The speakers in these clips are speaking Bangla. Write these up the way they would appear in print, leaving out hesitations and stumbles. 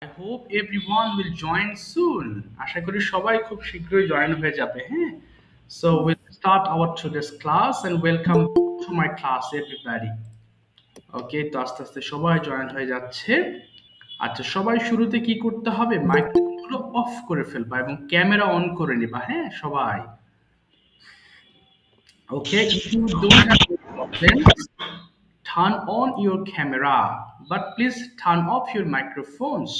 I hope everyone will join soon. আশা করি সবাই খুব শীঘ্রই জয়েন হয়ে যাবে, হ্যাঁ? So we'll start our today's class and welcome to my class everybody. ওকে, তো আস্তে আস্তে সবাই জয়েন হয়ে যাচ্ছে। আচ্ছা, সবাই শুরুতে কি করতে হবে? মাইক্রোফোনগুলো অফ করে ফেলবা এবং ক্যামেরা অন করে নিবা, হ্যাঁ সবাই। ওকে, if you don't have any problems, turn on your camera, but please turn off your microphones.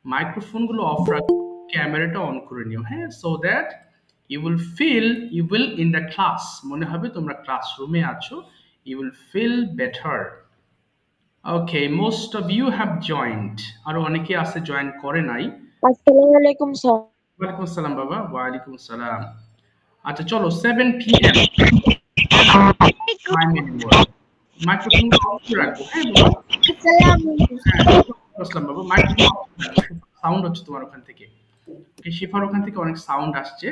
মাইক্রোফোনগুলো অফ রাখো, ক্যামেরাটা অন করে নিও, হ্যাঁ, so that you will in the class, মনে হবে তোমরা ক্লাসরুমে আছো, you will feel better. Okay, most of you have joined. আরো অনেকে আছে জয়েন করে নাই। আসসালামু আলাইকুম স্যার। ওয়ালাইকুম আসসালাম বাবা। ওয়ালাইকুম আসসালাম। আচ্ছা চলো 7 PM time anymore. Microphone off করে রাখবো, হ্যাঁ বাবা। আসসালাম বাবা, মাইক্রোফোন সাউন্ড হচ্ছে তোমার ওখান থেকে। ওকে, শিফার ওখান থেকে অনেক সাউন্ড আসছে।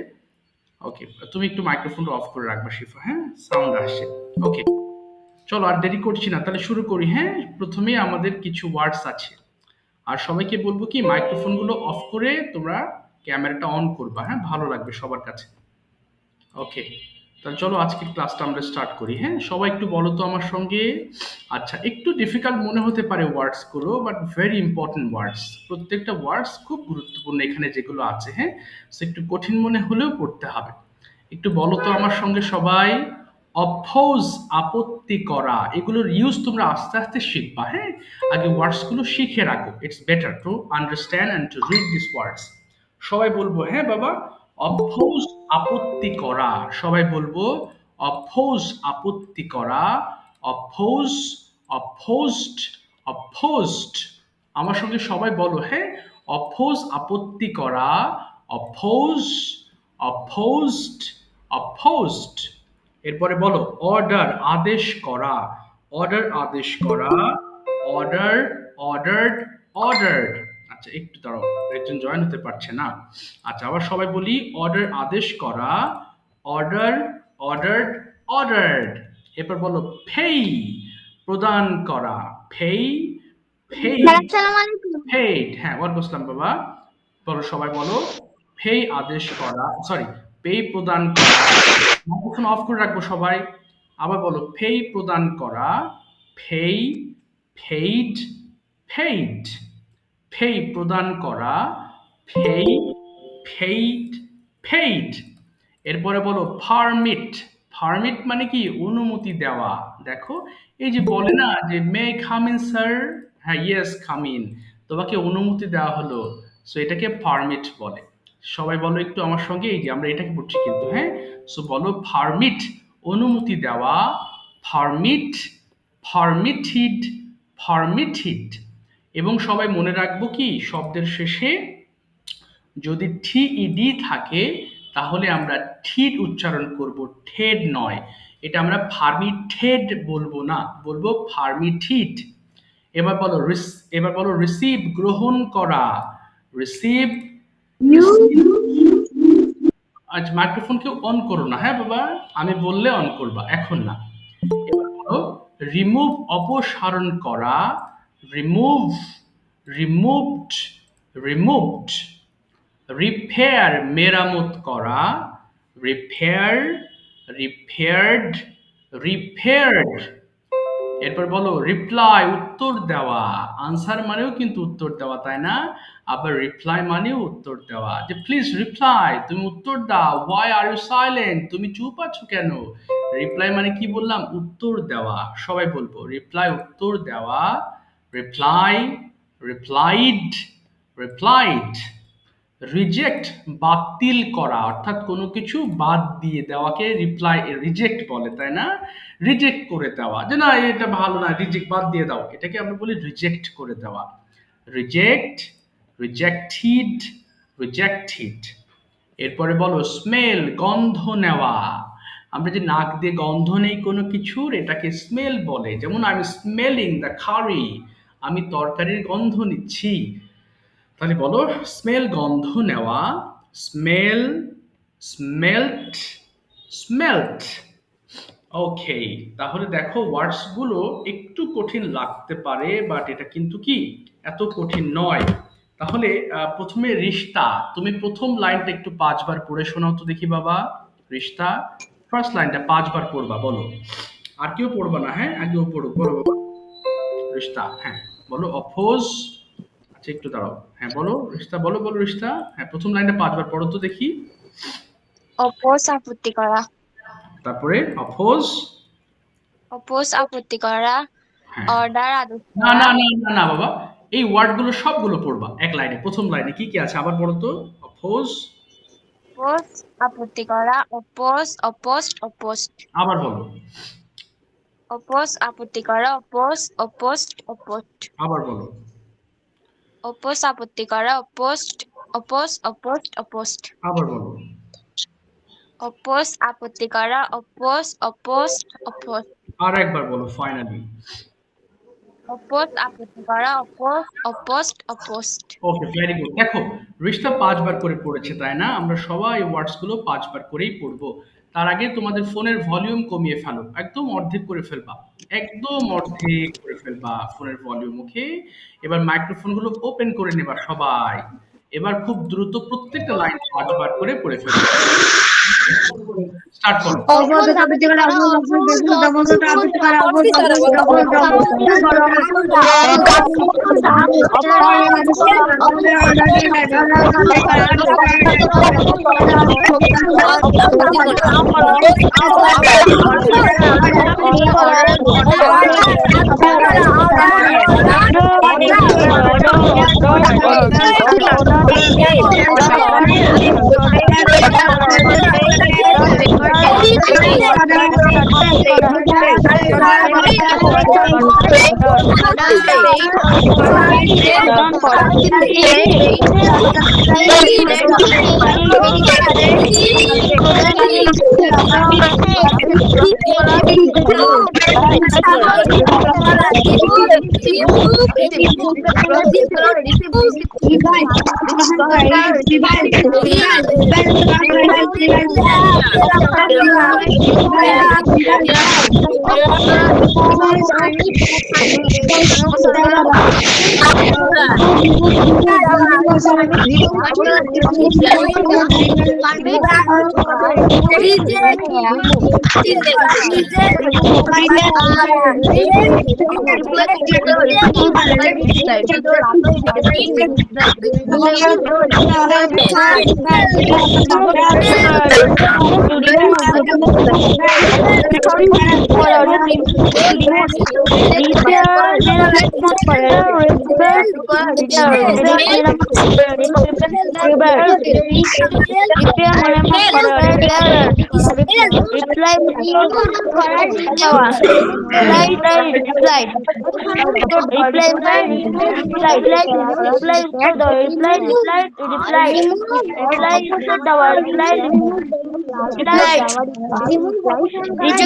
ওকে, তুমি একটু মাইক্রোফোনটা অফ করে রাখবা শিফা, হ্যাঁ, সাউন্ড আসছে। ওকে, চলো আর দেরি করছি না, তাহলে শুরু করি। হ্যাঁ, প্রথমে আমাদের কিছু ওয়ার্ডস আছে, আর সবাইকে বলবো কি মাইক্রোফোনগুলো অফ করে তোমরা ক্যামেরাটা অন করবা, হ্যাঁ, ভালো লাগবে সবার কাছে। ওকে, তাহলে চলো আজকের ক্লাসটা আমরা স্টার্ট করি। হ্যাঁ, সবাই একটু বলো তো আমার সঙ্গে। আচ্ছা, একটু ডিফিকাল্ট মনে হতে পারে ওয়ার্ডস গুলো, বাট ভেরি ইম্পর্টেন্ট ওয়ার্ডস। প্রত্যেকটা ওয়ার্ডস খুব গুরুত্বপূর্ণ এখানে যেগুলো আছে, হ্যাঁ, সো একটু কঠিন মনে হলেও পড়তে হবে। একটু বলো তো আমার সঙ্গে সবাই। অপোজ, আপত্তি করা, এগুলোর ইউজ তোমরা আস্তে আস্তে শিখবা, হ্যাঁ, আগে ওয়ার্ডস গুলো শিখে রাখো। It's better to understand and to read this words. সবাই বলবো, হ্যাঁ বাবা। অপোজ, আপত্তি করা, সবাই বলবো। অপোজ, আপত্তি করা। Oppose, opposed, opposed. আমার সঙ্গে সবাই বলো, হ্যাঁ। অপোজ, আপত্তি করা। Oppose, opposed, opposed. এরপরে বলো অর্ডার, আদেশ করা। অর্ডার, আদেশ করা। অর্ডার, অর্ডারড, অর্ডারড। আচ্ছা একটু দাঁড়াও, একজন জয়েন হতে পারছে না। আচ্ছা, আবার সবাই বলি। অর্ডার, আদেশ করা। অর্ডার, অর্ডারড, অর্ডারড। এরপর বলো পেই, প্রদান করা। পেই, পেই, পেইড। হ্যাঁ, ওয়ালাইকুম আসসালাম বাবা। বলো সবাই বলো। পেই, আদেশ করা, সরি, পেই, প্রদান করা। মাইক্রোফোন অফ করে রাখবো সবাই। আবার বলো পেই, প্রদান করা। পেই, পেইড, পেইড। পেই, প্রদান করা। পেই, পেইড, পেইড। এরপরে বলো পারমিট। পারমিট মানে কি? অনুমতি দেওয়া। দেখো, এই যে বলে না যে মে কাম ইন স্যার, হ্যাঁ, ইয়েস কাম ইন, তোমাকে অনুমতি দেওয়া হলো, সো এটাকে পারমিট বলে। সবাই বলো একটু আমার সঙ্গে, এই যে আমরা এটাকে পড়ছি কিন্তু, হ্যাঁ, সো বলো পারমিট, অনুমতি দেওয়া। Permit, permitted, permitted. এবং সবাই মনে রাখবো কি শব্দের শেষে যদি টিইডি থাকে তাহলে আমরা ঠিড উচ্চারণ করব, ঠেড নয়। এটা আমরা ফার্মিটেড বলবো না, বলবো ফার্মিটিড। এবার বলো রিসিভ, গ্রহণ করা। রিসিভ, আজ মাইক্রোফোন কেউ অন করো না, হ্যাঁ বাবা, আমি বললে অন করবা, এখন না। এবার বলো রিমুভ, অপসারণ করা। Remove, removed, removed. রিপেয়ার, মেরামত করা। Repair, repaired, repaired. এরপর বলো রিপ্লাই, উত্তর দেওয়া। আনসার মানেও কিন্তু উত্তর দেওয়া, তাই না? আবার রিপ্লাই মানেও উত্তর দেওয়া, যে প্লিজ রিপ্লাই, তুমি উত্তর দাও। হোয়াই আর ইউ সাইলেন্ট, তুমি চুপ আছো কেন? রিপ্লাই মানে কি বললাম? উত্তর দেওয়া। সবাই বলবো রিপ্লাই, উত্তর দেওয়া। Reply, replied, replied. রিজেক্ট, বাতিল করা, অর্থাৎ কোনো কিছু বাদ দিয়ে দেওয়াকে রিপ্লাই, রিজেক্ট বলে, তাই না? রিজেক্ট করে দেওয়া, যে না এটা ভালো না, রিজেক্ট, বাদ দিয়ে দাও, এটাকে আমরা বলি রিজেক্ট করে দেওয়া। Reject, rejected, rejected. এরপরে বলো স্মেল, গন্ধ নেওয়া। আমরা যে নাক দিয়ে গন্ধ নেই কোনো কিছুর, এটাকে স্মেল বলে। যেমন আই এম স্মেলিং দ্য কারি, আমি তরকারির গন্ধ নিচ্ছি। তাহলে বলো স্মেল, গন্ধ নেওয়া। স্মেল, স্মেলট, স্মেলট। ওকে, তাহলে দেখো ওয়ার্ডস গুলো একটু কঠিন লাগতে পারে, বাট এটা কিন্তু কি এত কঠিন নয়। তাহলে প্রথমে রিশতা, তুমি প্রথম লাইনটা একটু 5 বার পড়ে শোনাও তো দেখি বাবা। রিশতা ফার্স্ট লাইনটা 5 বার পড়বা, বলো। আর কেউ পড়বা না, হ্যাঁ? আগেও পড়ো, বলো বাবা। রিশতা, হ্যাঁ বলো। অপোজ, আচ্ছা একটু দাঁড়াও, হ্যাঁ বলো রিশতা, বলো বলো রিশতা, হ্যাঁ প্রথম লাইনটা 5 বার পড়ো তো দেখি। অপোজ আপত্তি করা, তারপরে অপোজ, অপোজ আপত্তি করা, হ্যাঁ। অর্ডার আদেশ না করা, না না না না বাবা, এই ওয়ার্ডগুলো সবগুলো পড়বা এক লাইনে। প্রথম লাইনে কি কি আছে আবার পড়ো তো। অপোজ, অপোজ আপত্তি করা, অপোজ অপোস্ট অপোস্ট, আবার বলো, অপোজ আপত্তি করা, অপোজ অপোস্ট অপোস্ট, আবার বলো, অপোজ আপত্তি করা, অপোস্ট অপোজ অপোস্ট অপোস্ট, আবার বলো, অপোজ আপত্তি করা, অপোজ অপোস্ট অপোস্ট, আর একবার বলো ফাইনালি। অপোজ আপত্তি করা, অপোজ অপোস্ট অপোস্ট। ওকে, ভেরি গুড। দেখো রিশতা 5 বার করে পড়েছে, তাই না? আমরা সবাই ওয়ার্ডস গুলো 5 বার করেই পড়বো। তার আগে তোমাদের ফোনের ভলিউম কমিয়ে ফেলো, একদম অর্ধেক করে ফেলবা, একদম অর্ধেক করে ফেলবা ফোনের ভলিউম। ওকে, এবার মাইক্রোফোন গুলো ওপেন করে নেবা সবাই। এবার খুব দ্রুত প্রত্যেকটা লাইন 5 বার করে পড়ে ফেলবে। স্টার্ট করো। অপোজ আপত্তি করা, অপোজ অপোজ আপত্তি করা, অপোজ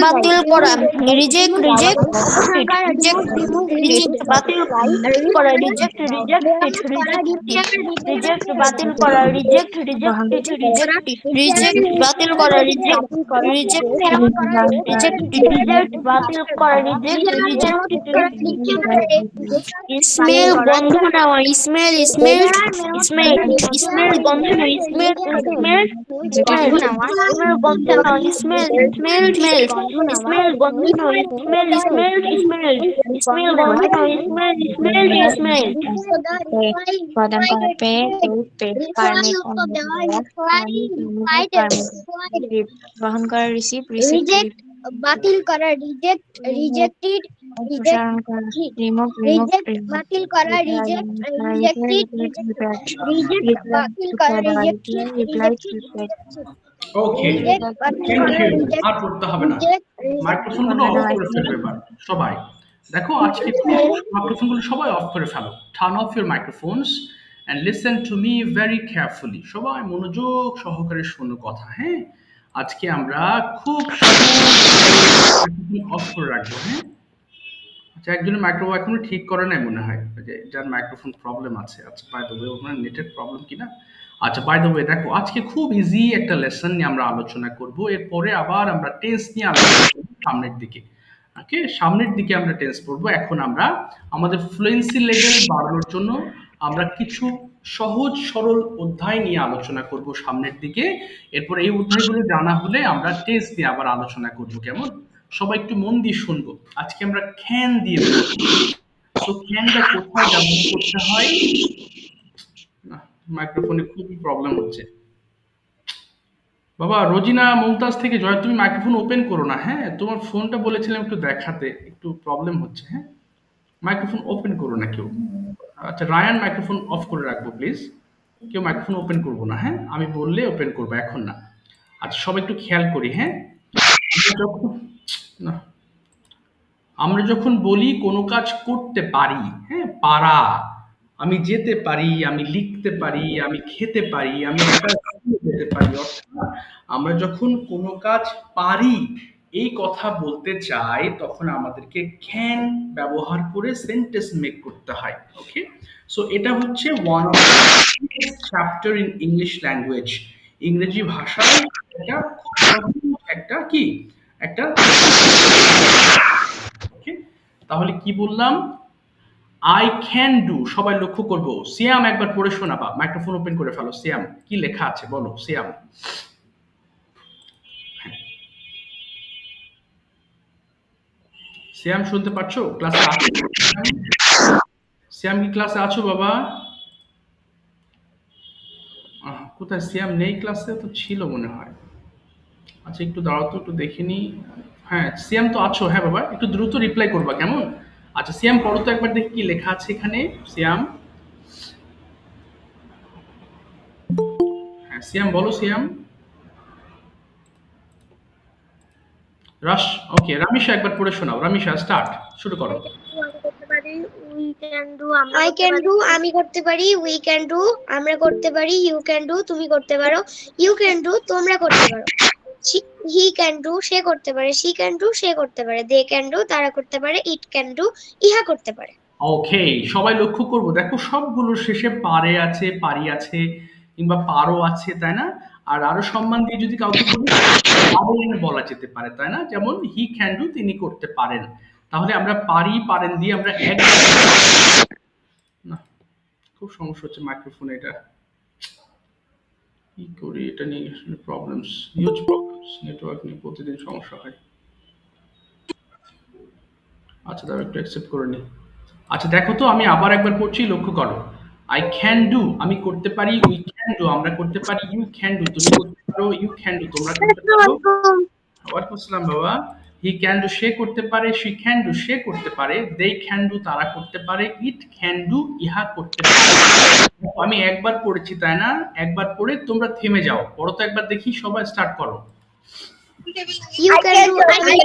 বাতিল করা, রিজেক্ট রিজেক্ট রিজেক্ট রিজেক্ট বাতিল করা, রিজেক্ট রিজেক্ট রিজেক্ট বাতিল করা, রিজেক্ট রিজেক্ট রিজেক্ট রিজেক্ট বাতিল করা, রিজেক্ট রিজেক্ট রিজেক্ট রিজেক্ট বাতিল করা, রিজেক্ট রিজেক্ট স্মেল গন্ধ নেওয়া, স্মেল স্মেল স্মেল স্মেল গন্ধ নেওয়া, স্মেল স্মেল স্মেল গন্ধ নেওয়া, স্মেল স্মেল স্মেল স্মেল গন্ধ নেওয়া, স্মেল স্মেল স্মেল স্মেল গন্ধ নেওয়া, স্মেল স্মেল স্মেল প্রদান করা, পে পারমিট গ্রহণ করা, রিসিভ রিসিভ বাতিল করা, রিজেক্ট রিজেক্টেড অপসারণ করা, রিমুভ রিমুভ বাতিল করা, রিজেক্ট রিজেক্টেড রিজেক্ট বাতিল করা, rejected reply okay, thank you. আর পড়তে হবে না, মাইক্রোফোন গুলো অফ করে ফেলবে এবার সবাই। দেখো আজকে মাইক্রোফোন গুলো সবাই অফ করে ফেলো। Turn off your microphones and listen to me very carefully. সবাই মনোযোগ সহকারে শোনো কথা, হ্যাঁ? আজকে আমরা খুব অফ করে রাখবো, হ্যাঁ? আচ্ছা, একজনের মাইক্রোফোন এখনো ঠিক করে নাই মনে হয়, যে যার মাইক্রোফোন প্রবলেম আছে। আচ্ছা, বাই দ্য ওয়ে ওনার নেটের প্রবলেম কিনা। আচ্ছা, বাই দ্য ওয়ে দেখো আজকে খুব ইজি একটা লেসন নিয়ে আমরা আলোচনা করব। এরপরে আবার আমরা টেন্স নিয়ে আলোচনা করব সামনের দিকে। ওকে, সামনের দিকে আমরা টেন্স পড়বো। এখন আমরা আমাদের ফ্লুয়েন্সি লেভেল বাড়ানোর জন্য আমরা কিছু সহজ সরল অধ্যায় নিয়ে আলোচনা করব সামনের দিকে। এরপর এই অধ্যায়গুলো জানা হলে আমরা টেস্ট দিয়ে আবার আলোচনা করব, কেমন? সবাই একটু মন দিয়ে শুনবো। আজকে আমরা ক্যান দিয়ে পড়ব। সো ক্যানটা কোথায় ব্যবহার করতে হয়? না, মাইক্রোফোনে খুবই প্রবলেম হচ্ছে। বাবা রোজিনা মুমতাজ থেকে জয়, তুমি মাইক্রোফোন ওপেন করো না, হ্যাঁ? তোমার ফোনটা বলেছিলাম একটু দেখাতে, একটু প্রবলেম হচ্ছে, হ্যাঁ? মাইক্রোফোন ওপেন করো না কেউ। আচ্ছা রায়ান, মাইক্রোফোন অফ করে রাখবো প্লিজ। কেউ মাইক্রোফোন ওপেন করবো না, হ্যাঁ? আমি বললে ওপেন করবো, এখন না। আচ্ছা সবাই একটু খেয়াল করি, হ্যাঁ? আমরা যখন না আমরা যখন বলি কোনো কাজ করতে পারি, হ্যাঁ, পারা, আমি যেতে পারি, আমি লিখতে পারি, আমি খেতে পারি, আমি একটা স্কুলে যেতে পারি, অর্থাৎ আমরা যখন কোনো কাজ পারি এই কথা বলতে চাই তখন আমাদেরকে ক্যান ব্যবহার করে সেন্টেন্স মেক করতে হয়। ওকে, সো এটা হচ্ছে one of the chapter in English language. ইংরেজি ভাষায় এটা খুব সহজ একটা কি একটা ওকে, তাহলে কি বললাম? আই ক্যান ডু, সবাই লক্ষ্য করবো। সিয়াম একবার পড়ে শোনাবা, মাইক্রোফোন ওপেন করে ফেলো। সিয়াম, কি লেখা আছে বলো সিয়াম। সিয়াম শুনতে পাচ্ছো? ক্লাসে আছো? সিয়াম কি ক্লাসে আছো বাবা? কোথায় সিয়াম? নেই ক্লাসে তো, ছিল মনে হয়। আচ্ছা একটু দাঁড়াও তো, একটু দেখিনি। হ্যাঁ সিয়াম তো আছো, হ্যাঁ বাবা একটু দ্রুত রিপ্লাই করবা, কেমন? আচ্ছা সিয়াম পড়ো তো একবার, দেখি কি লেখা আছে এখানে। সিয়াম, হ্যাঁ সিয়াম বলো সিয়াম। রাশ, ওকে রামিশা একবার পড়ে শোনাও। রামিশা স্টার্ট, শুরু করো। I can do, আমি করতে পারি। We can do, আমরা করতে পারি। You can do, তুমি করতে পারো। You can do, তোমরা করতে পারো। He can do, সে করতে পারে। She can do, সে করতে পারে। They can do, তারা করতে পারে। It can do, ইহা করতে পারে। ওকে, সবাই লক্ষ্য করবো, দেখো সবগুলোর শেষে পারে আছে, পারি আছে, কিংবা পারো আছে, তাই না? আর আরো সম্মান দিয়ে যদি কাউকে বলি পারেন বলা যেতে পারে, তাই না? যেমন হি ক্যান ডু, তিনি করতে পারেন। তাহলে আমরা পারি পারেন দিয়ে আমরা এক, না খুব সমস্যা হচ্ছে মাইক্রোফোনে, এটা কি করি? এটা নিয়ে আসলে প্রবলেমস, হিউজ প্রবলেমস, নেটওয়ার্ক নিয়ে প্রতিদিন সমস্যা হয়। আচ্ছা দাঁড়াও একটু অ্যাকসেপ্ট করে নি। আচ্ছা দেখো তো, আমি আবার একবার পড়ছি, লক্ষ্য করো। আই ক্যান ডু, আমি করতে পারি। উই ক্যান ডু, আমরা করতে পারি। ইউ ক্যান ডু, তুমি করতে পারো। ইউ ক্যান ডু, তোমরা করতে পারো। ওয়ালাইকুম আসসালাম বাবা। হি ক্যান ডু, সে করতে পারে। শি ক্যান ডু, সে করতে পারে। দে ক্যান ডু, তারা করতে পারে। ইট ক্যান ডু, ইহা করতে পারে। আমি একবার পড়েছি তাই না? একবার পড়ে তোমরা থেমে যাও, পড়ো তো একবার দেখি, সবাই স্টার্ট করো। You can do, I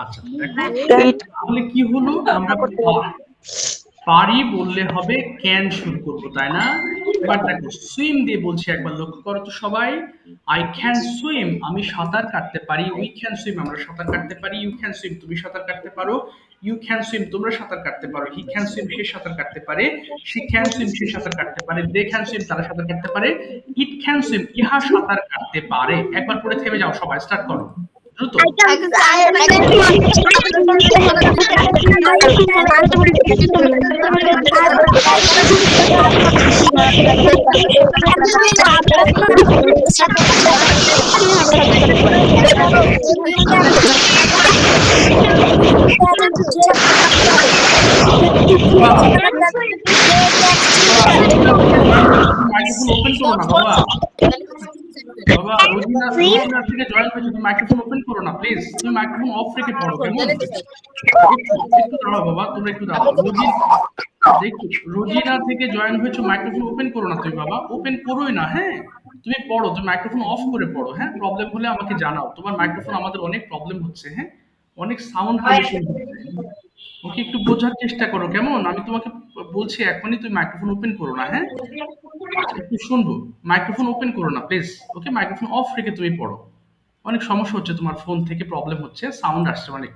আচ্ছা দেখো তাহলে কি হলো, আমরা পারি বললে হবে ক্যান শুরু করবো, তাই না? এবার দেখো সুইম দিয়ে বলছি, একবার লক্ষ্য করো তো সবাই। আই ক্যান সুইম, আমি সাঁতার কাটতে পারি। উই ক্যান সুইম, আমরা সাঁতার কাটতে পারি। ইউ ক্যান সুইম, তুমি সাঁতার কাটতে পারো। ইউ ক্যান সুইম, তোমরা সাঁতার কাটতে পারো। হি ক্যান সুইম, সে সাঁতার কাটতে পারে। শি ক্যান সুইম, সে সাঁতার কাটতে পারে। দে ক্যান সুইম, তারা সাঁতার কাটতে পারে। ইট ক্যান সুইম, ইহা সাঁতার কাটতে পারে। একবার পরে থেমে যাও, সবাই স্টার্ট করো দ্রুত। মাইক্রোফোন ওপেন করো না বাবা। বাবা রোজিনা থেকে জয়েন হয়েছে, তুমি মাইক্রোফোন ওপেন করো না প্লিজ। তুমি মাইক্রোফোন অফ রেখে পড়ো, কেমন? একটু দাঁড়াও বাবা, তোমরা একটু দাঁড়াও। রোজিনা থেকে জয়েন হয়েছে, মাইক্রোফোন ওপেন করো না তুমি বাবা, ওপেন করোই না, হ্যাঁ? তুমি পড়ো, তুমি মাইক্রোফোন অফ করে পড়ো, হ্যাঁ? প্রবলেম হলে আমাকে জানাও। তোমার মাইক্রোফোন আমাদের অনেক প্রবলেম হচ্ছে, হ্যাঁ? অনেক সাউন্ড পলিউশন হচ্ছে। ওকে একটু বোঝার চেষ্টা করো, কেমন? আমি তোমাকে বলছি এখনই তুমি মাইক্রোফোন ওপেন করো না, হ্যাঁ? একটু শুনবো, মাইক্রোফোন ওপেন করো না প্লিজ। ওকে মাইক্রোফোন অফ রেখে তুমি পড়ো। অনেক সমস্যা হচ্ছে, তোমার ফোন থেকে প্রবলেম হচ্ছে, সাউন্ড আসছে অনেক।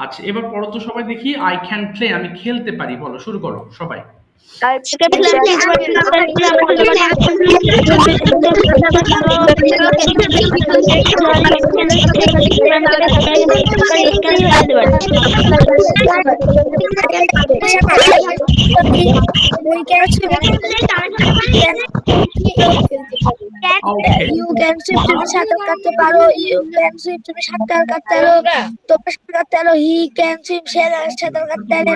আচ্ছা এবার পড়ো তো সবাই দেখি আই ক্যান প্লে আমি খেলতে পারি বলো শুরু করো সবাই Okay. You can swim তুমি সাঁতার কাটতে পারো, you can swim তুমি সাঁতার কাটতে পারো, তোমরা সাঁতার কাটতে পারো, he can swim সে সাঁতার কাটতে পারে,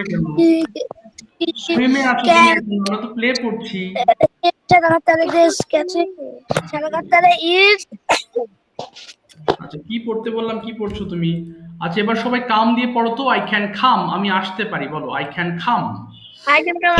সুইমে আছে আমরা তো প্লে করছি সাঁতার কাটতে পারে, this can swim সাঁতার কাটতে পারে, is আচ্ছা কি পড়তে বললাম কি পড়ছো তুমি আচ্ছা এবার সবাই কাম দিয়ে পড়ো তো আই ক্যান কাম আমি আসতে পারি বলো I can come I can come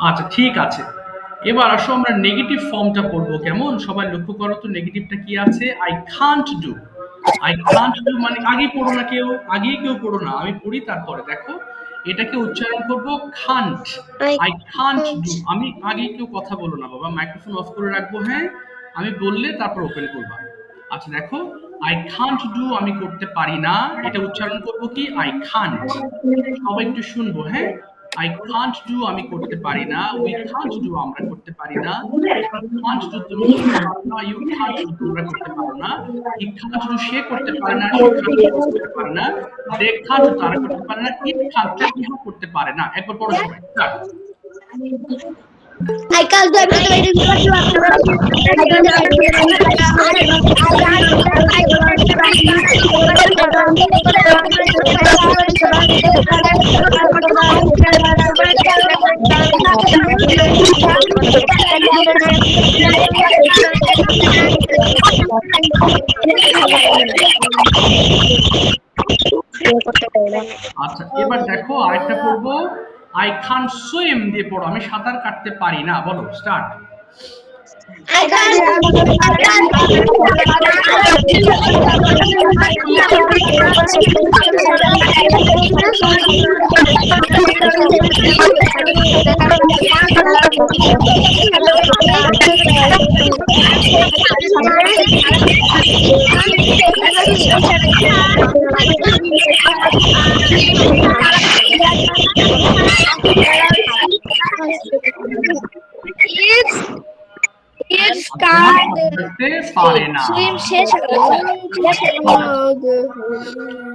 আচ্ছা ঠিক আছে এবার আসো আমরা নেগেটিভ ফর্মটা পড়বো কেমন সবাই লক্ষ্য করো তো নেগেটিভটা কি আছে আই কান্ট ডু মানে আগে পড়ো না কেউ আগেই কেউ পড়ো না আমি পড়ি তারপরে দেখো এটাকে উচ্চারণ করব কান্ট আই কান্ট ডু আমি আগে কেউ কথা বলো না বাবা মাইক্রোফোন অফ করে রাখবো হ্যাঁ আমি বললে তারপর ওপেন করবা আচ্ছা দেখো আই কান্ট ডু আমি করতে পারি না এটা উচ্চারণ করব কি আই কান্ট সবাই একটু শুনবো হ্যাঁ I can't do আমি করতে পারি না we can't do আমরা করতে পারি না can't do তুমি না you can't do তোমরা করতে পারো না he can't do সে করতে পারে না she can't করতে পারে না they can't do তারা করতে পারে না it can't do ইহা করতে পারে না একবার পড়ো সবাই I can't do everything. আচ্ছা এবার দেখো আরেকটা পড়বো I can't swim দিয়ে পড়ো আমি সাঁতার কাটতে পারি না বলো স্টার্ট I can't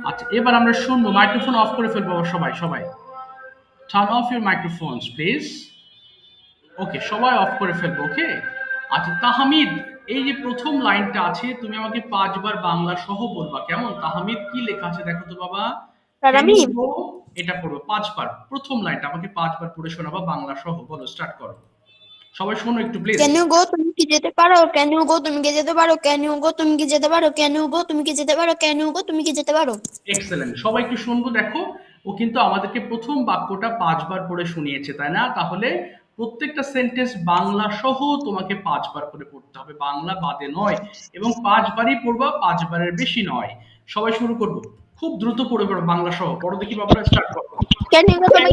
আচ্ছা এবার আমরা শুনবো মাইক্রোফোন অফ করে ফেলবো সবাই turn off your মাইক্রোফোনস please okay সবাই অফ করে ফেলবো ওকে আচ্ছা তাহমিদ এই যে প্রথম লাইনটা আছে তুমি আমাকে 5 বার বাংলা সহ বলবা কেমন তাহমিদ কি লেখা আছে দেখো তো বাবা এটা পড়বো 5 বার প্রথম লাইনটা আমাকে 5 বার পড়ে শোনাবা বাংলা সহ বলো স্টার্ট করো সবাই শোনো একটু প্লিজ ক্যান ইউ গো তুমি কি যেতে পারো ক্যান ইউ গো তুমি কি যেতে পারো ক্যান ইউ গো তুমি কি যেতে পারো ক্যান ইউ গো তুমি কি যেতে পারো ক্যান ইউ গো তুমি কি যেতে পারো এক্সেলেন্ট সবাই একটু শুনবো দেখো ও কিন্তু আমাদেরকে প্রথম বাক্যটা 5 বার পড়ে শুনিয়েছে তাই না তাহলে প্রত্যেকটা সেন্টেন্স বাংলা সহ তোমাকে 5 বার করে পড়তে হবে বাংলা বাদে নয় এবং 5 বারই পড়বা 5 বারের বেশি নয় সবাই শুরু করব খুব দ্রুত পড়ে পড়ো বাংলা সহ পড়ো দেখি বাবা স্টার্ট করো Can you go to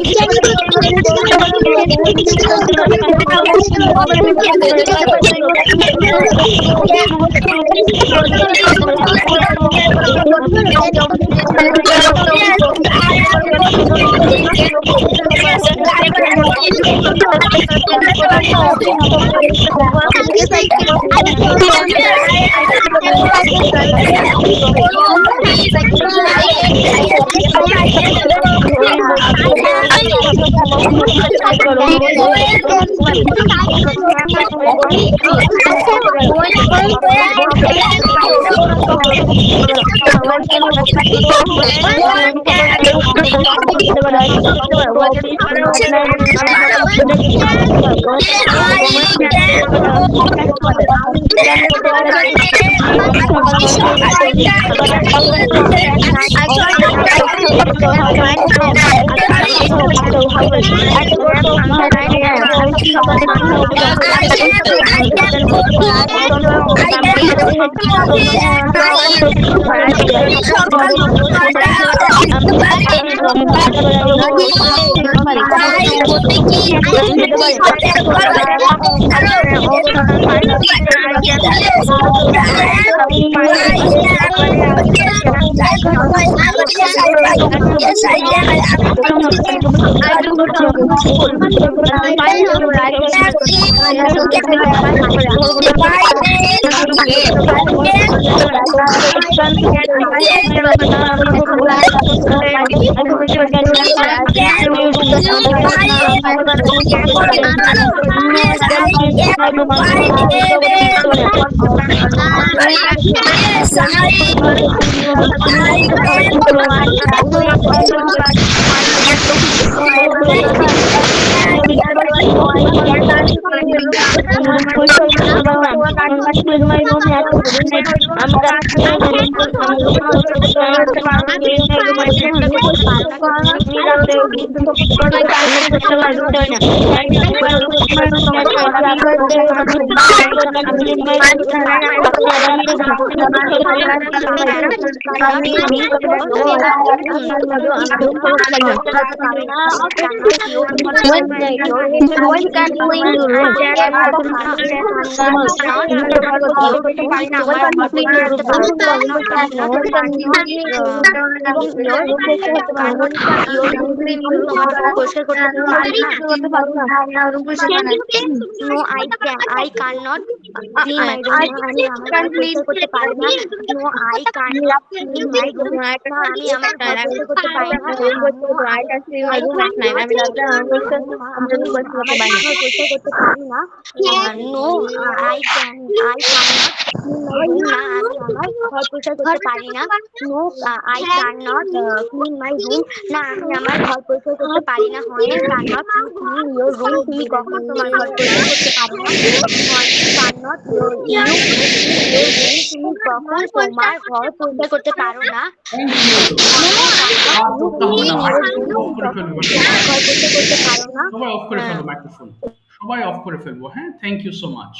সবাই অফ করে ফেলবো হ্যাঁ thank you so much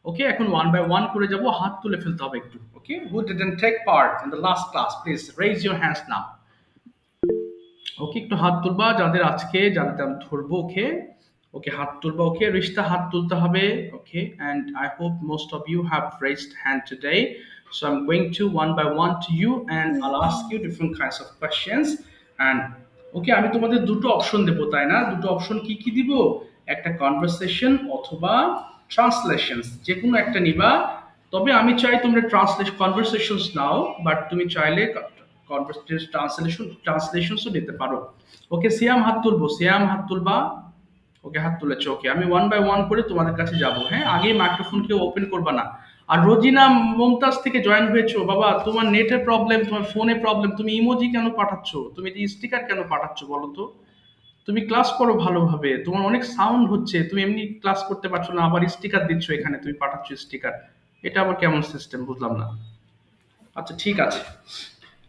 okay এখন ওয়ান বাই ওয়ান করে যাব হাত তুলে ফেলতে হবে একটু okay who didn't take part in the last class please raise your hands now okay একটু হাত তুলবা যাদের আজকে যাদের আমি ধরবো ওকে ওকে হাত তুলবা ওকে রিশতা হাত তুলতে হবে ওকে and I hope most of you have raised hand today so I'm going to one by one to you and I'll ask you different kinds of questions and ওকে আমি তোমাদের দুটো অপশন দেব তাই না দুটো অপশন কি কি দিব একটা কনভারসেশন অথবা ট্রান্সলেশনস যে কোনো একটা নিবা তবে আমি চাই তোমরা কনভারসেশনস নাও বাট তুমি চাইলে ট্রান্সলেশনসও নিতে পারো ওকে সিয়াম হাত তুলবো সিয়াম হাত তুলবা ওকে হাত তুলেছো ওকে আমি ওয়ান বাই ওয়ান করে তোমাদের কাছে যাব হ্যাঁ আগে মাইক্রোফোন কেউ ওপেন করবা না আর রোজিনা মুমতাজ থেকে জয়েন হয়েছো বাবা তোমার নেটের প্রবলেম তোমার ফোনে প্রবলেম তুমি ইমোজি কেন পাঠাচ্ছ তুমি যে স্টিকার কেন পাঠাচ্ছ বলো তো তুমি ক্লাস করো ভালোভাবে তোমার অনেক সাউন্ড হচ্ছে তুমি এমনি ক্লাস করতে পারছো না আবার স্টিকার দিচ্ছ এখানে তুমি পাঠাচ্ছ স্টিকার এটা আবার কেমন সিস্টেম বুঝলাম না আচ্ছা ঠিক আছে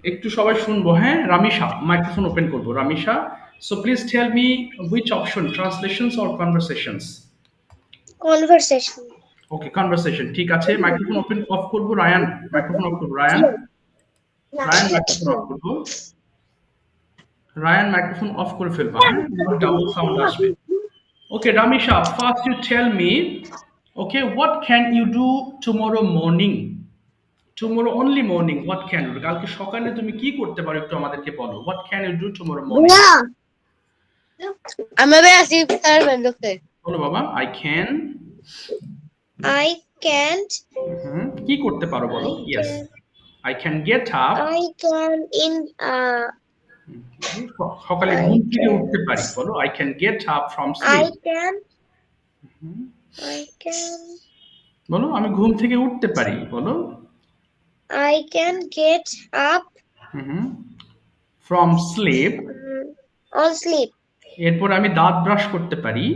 একটু সবাই শুনবো হ্যাঁ রামিশা মাইক্রোফোন ওপেন করবো Ramisha so please tell me which option translations or conversations conversation okay conversation ঠিক আছে মাইক্রোফোন ওপেন অফ করবো রায়ান মাইক্রোফোন অফ করবো রায়ান মাইক্রোফোন অফ করবো রায়ান মাইক্রোফোন অফ করে ফেলবা ডাবল সাউন্ড আসবে okay Ramisha first you tell me okay what can you do tomorrow morning tomorrow only morning what can you কালকে সকালে তুমি কি করতে পারো একটু আমাদেরকে বলো what can you do tomorrow morning আমি আসি স্যার বন্ধুকে বলো বাবা I can't কি করতে পারো বলো yes I can get up I can সকালে ঘুম থেকে উঠতে পারি, বলো I can get up from sleep. I can বলো আমি ঘুম থেকে উঠতে পারি, বলো I can get up from sleep. on sleep এরপর আমি দাঁত ব্রাশ করতে পারি,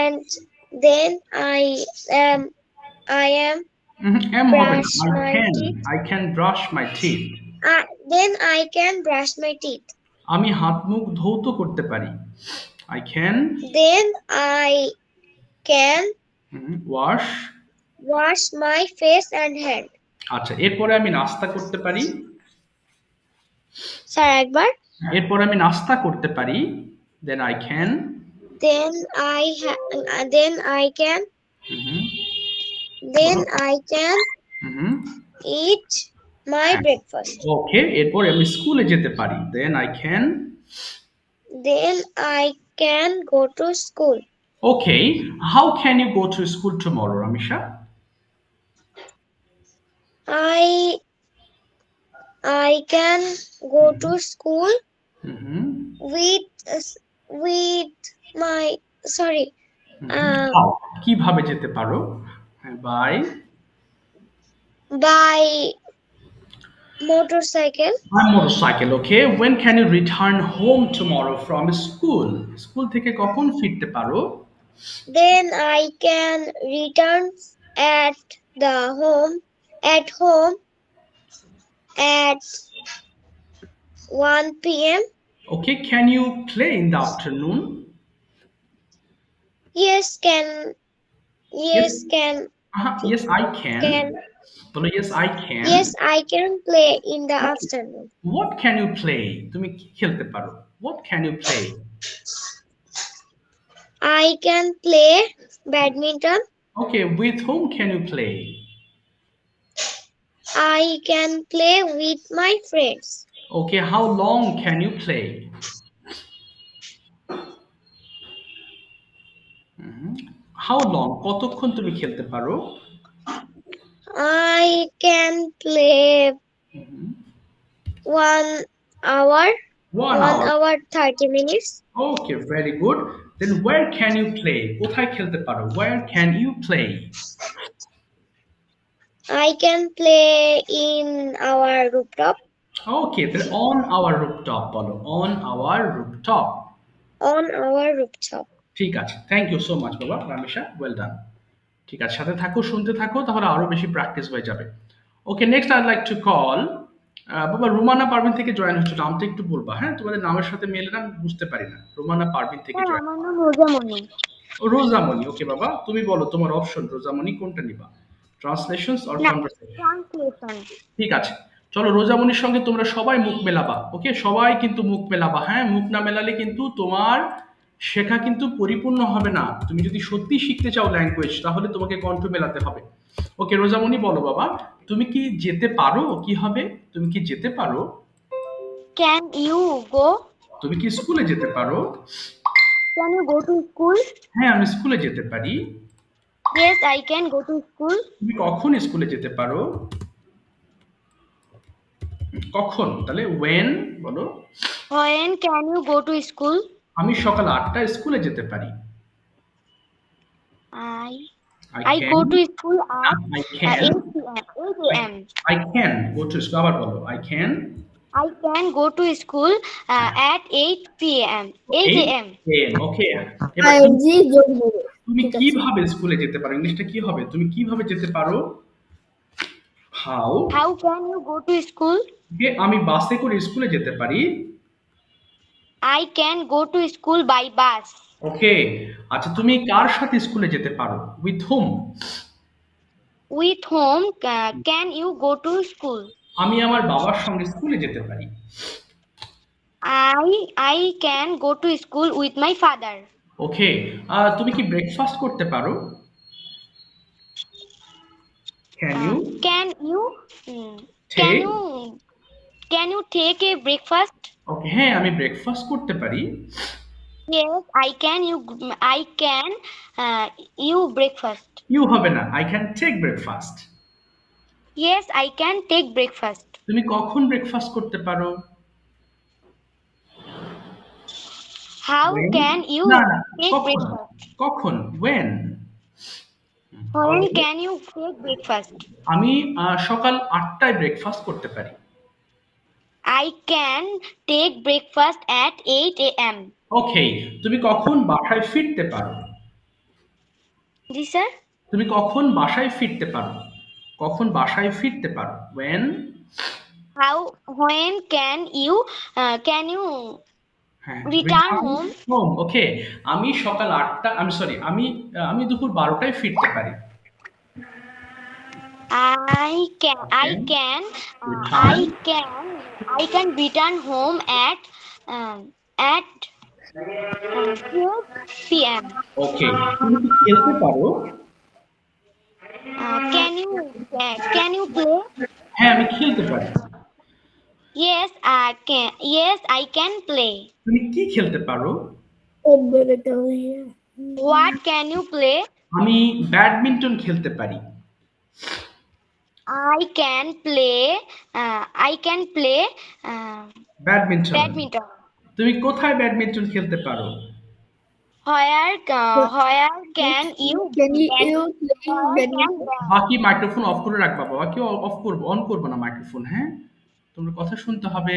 and then I am am হবে brush না, my teeth. I can brush my teeth. Then I can brush my teeth. আমি হাত মুখ ধৌত করতে পারি, I can Then I can wash. wash my face and hand. আচ্ছা, এরপরে আমি নাস্তা করতে পারি, স্যার একবার এরপর আমি নাস্তা করতে পারি, then I can then I can eat my breakfast. ওকে, এরপর আমি স্কুলে যেতে পারি, then I can go to school. Okay, how can you go to school tomorrow, Ramisha? I can go to school with my How? কিভাবে যেতে পারো? By motorcycle. By motorcycle, okay. When can you return home tomorrow from school? School থেকে কখন ফিরতে পারো? Then I can return at home at 1 p.m. Okay, can you play in the afternoon? Yes, can. Yes, I can. Bolo, yes, I can. Yes, I can play in the afternoon. What can you play? তুমি কি খেলতে পারো? What can you play? I can play badminton. Okay, with whom can you play? I can play with my friends. Okay, how long can you play? How long? কতক্ষণ তুমি খেলতে পারো? I can play 1 hour. 1 hour 30 minutes. Okay, very good. Then where can you play? কোথায় খেলতে পারো? Where can you play? I can play in our rooftop. Okay, then on our rooftop বলো, on our rooftop. On our rooftop. ঠিক আছে, থ্যাংক ইউ সো মাচ বাবা, রামেশা, ওয়েল ডান। ঠিক আছে, সাথে থাকো, শুনতে থাকো, তাহলে আরো বেশি প্র্যাকটিস হয়ে যাবে। Okay, next I'd like to call বাবা রুমানা পারভিন থেকে জয়েন হচ্ছে, নামটা একটু বলবা, হ্যাঁ তোমাদের নামের সাথে মেলে না, বুঝতে পারি না। রুমানা পারভিন থেকে জয়েন। আমার নাম রোজামণি। রোজামণি, ওকে বাবা, তুমি বলো তোমার অপশন, রোজামণি কোনটা নিবা, ট্রান্সলেশনস অর কনভারসেশন? ট্রান্সলেশন। ঠিক আছে, চলো রোজামণির সঙ্গে তোমরা সবাই মুখ মেলাবা, ওকে, সবাই কিন্তু মুখ মেলাবা, হ্যাঁ, মুখ না মেলালে কিন্তু তোমার শেখা কিন্তু পরিপূর্ণ হবে না। তুমি যদি সত্যি শিখতে চাও ল্যাঙ্গুয়েজ, তাহলে তোমাকে কণ্ঠ মেলাতে হবে। ওকে, রোজামণি বলো বাবা, তুমি কি যেতে পারো? কি হবে? তুমি কি যেতে পারো? Can you go? তুমি কি স্কুলে যেতে পারো? Can you go to school? হ্যাঁ, আমি স্কুলে যেতে পারি। Yes, I can go to school. তুমি কখন স্কুলে যেতে পারো? কখন, তাহলে when বলো। When can you go to school? আমি সকাল 8টায় স্কুলে যেতে পারি। I go to school at I can 8 a.m. I can go to school, আবার বলো, I can go to school at 8 p.m. 8 a.m. ওকে, তুমি কিভাবে স্কুলে যেতে পারো? ইংলিশটা কি হবে? তুমি কিভাবে যেতে পারো? How can you go to school? আমি বাসে করে স্কুলে যেতে পারি। I can go to school by bus. ওকে, আচ্ছা, তুমি কার সাথে স্কুলে যেতে পারো? With whom? With whom can you go to school? আমি আমার বাবার সঙ্গে স্কুলে যেতে পারি। I can go to school with my father. ওকে, তুমি কি ব্রেকফাস্ট করতে পারো? Can you take a breakfast? ওকে, হ্যাঁ, আমি ব্রেকফাস্ট করতে পারি। Yes, I can you breakfast. You হবে না, I can take breakfast. Yes, I can take breakfast. তুমি কখন ব্রেকফাস্ট করতে পারো? How When? can you না না take কখন breakfast? কখন when When can you take breakfast? আমি সকাল 8টায় ব্রেকফাস্ট করতে পারি। I can take breakfast at 8 a.m. ওকে, তুমি কখন বাসায় ফিরতে পারো? জি স্যার। তুমি কখন বাসায় ফিরতে পারো? কখন বাসায় ফিরতে পারো? when When can you হ্যাঁ return home? হোম। ওকে, আমি সকাল 8টা আমি সরি আমি দুপুর 12টায় ফিরতে পারি। I can Return. I can return home at 12 p.m. ওকে, তুমি কি খেলতে পারো? Can you play? হ্যাঁ, আমি খেলতে পারি। Yes, I can play. তুমি কি খেলতে পারো? What can you play? আমি ব্যাডমিন্টন খেলতে পারি। I can play badminton. badminton. তুমি কোথায় ব্যাডমিন্টন খেলতে পারো? Where can you Can you where play can বাকি মাইক্রোফোন অফ করে রাখবা বাবা, কেউ অফ করবো অন করবো না মাইক্রোফোন। হ্যাঁ, তোমরা কথা শুনতে হবে।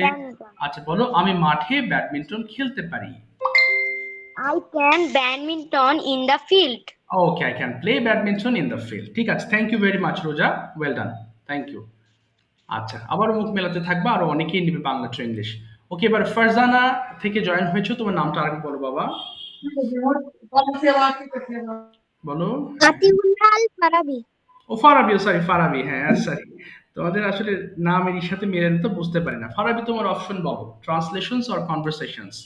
আচ্ছা বলো, আমি মাঠে ব্যাডমিন্টন খেলতে পারি। I can badminton in the field. Okay, I can play badminton in the field. ঠিক আছে, থ্যাংক ইউ ভেরি মাচ রোজা, ওয়েল ডান, থ্যাংক ইউ। আচ্ছা, আবারও মুখ মেলাতে থাকবা, আরো অনেকেই নিবে বাংলা টু ইংলিশ। ওকে, এবার ফারজানা থেকে জয়েন হয়েছো, তোমার নামটা আরেকবার বলো বাবা, বলো। আতিউল্লাহ ফারাবি। ও ফারাবি, সরি ফারাবি, হ্যাঁ সরি, তোমাদের আসলে নাম এর সাথে মিলে না তো বুঝতে পারি না। ফারাবি, তোমার অপশন বলো, translations or conversations?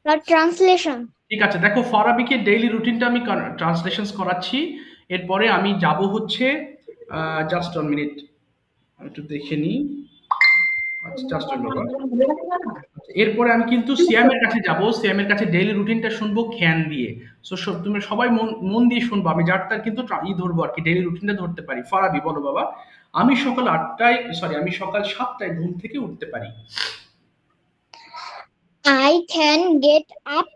The translation. ঠিক আছে, দেখো ফারাবিকে ডেইলি রুটিনটা আমি ট্রান্সলেশনস করাচ্ছি, এরপরে আমি যাব হচ্ছে জাস্ট 1 মিনিট একটু দেখে নিই। আচ্ছা জাস্ট বাবা, এরপরে আমি কিন্তু সিয়ামের কাছে যাব, সিয়ামের কাছে ডেইলি রুটিনটা শুনবো খ্যান দিয়ে। সো তুমি সবাই মন দিয়ে শুনবো, আমি যার তার কিন্তু ধরবো আর কি, ডেইলি রুটিনটা ধরতে পারি। ফারাবি বলো বাবা, আমি সকাল 7টায় ঘুম থেকে উঠতে পারি। I can get up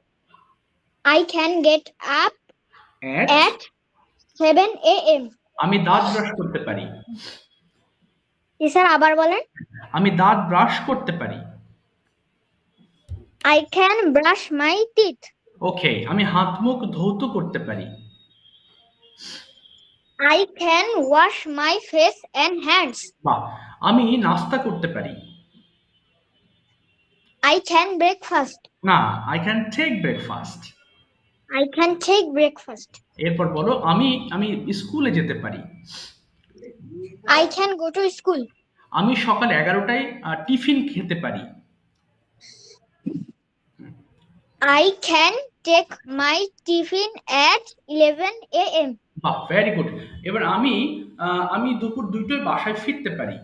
at 7 a.m. আমি দাঁত ব্রাশ করতে পারি। স্যার আবার বলেন। আমি দাঁত ব্রাশ করতে পারি। I can brush my teeth. ওকে, আমি হাত মুখ ধৌত করতে পারি। I can wash my face and hands. বাহ, আমি নাস্তা করতে পারি। I can breakfast. না, I can take breakfast. I can take breakfast. এরপর বলো, আমি স্কুলে যেতে পারি। I can go to school. আমি সকাল 11টায় টিফিন খেতে পারি। I can take my tiffin at 11 a.m. বাহ, ভেরি গুড। এবার আমি দুপুর 2টায় বাসায় ফিরতে পারি।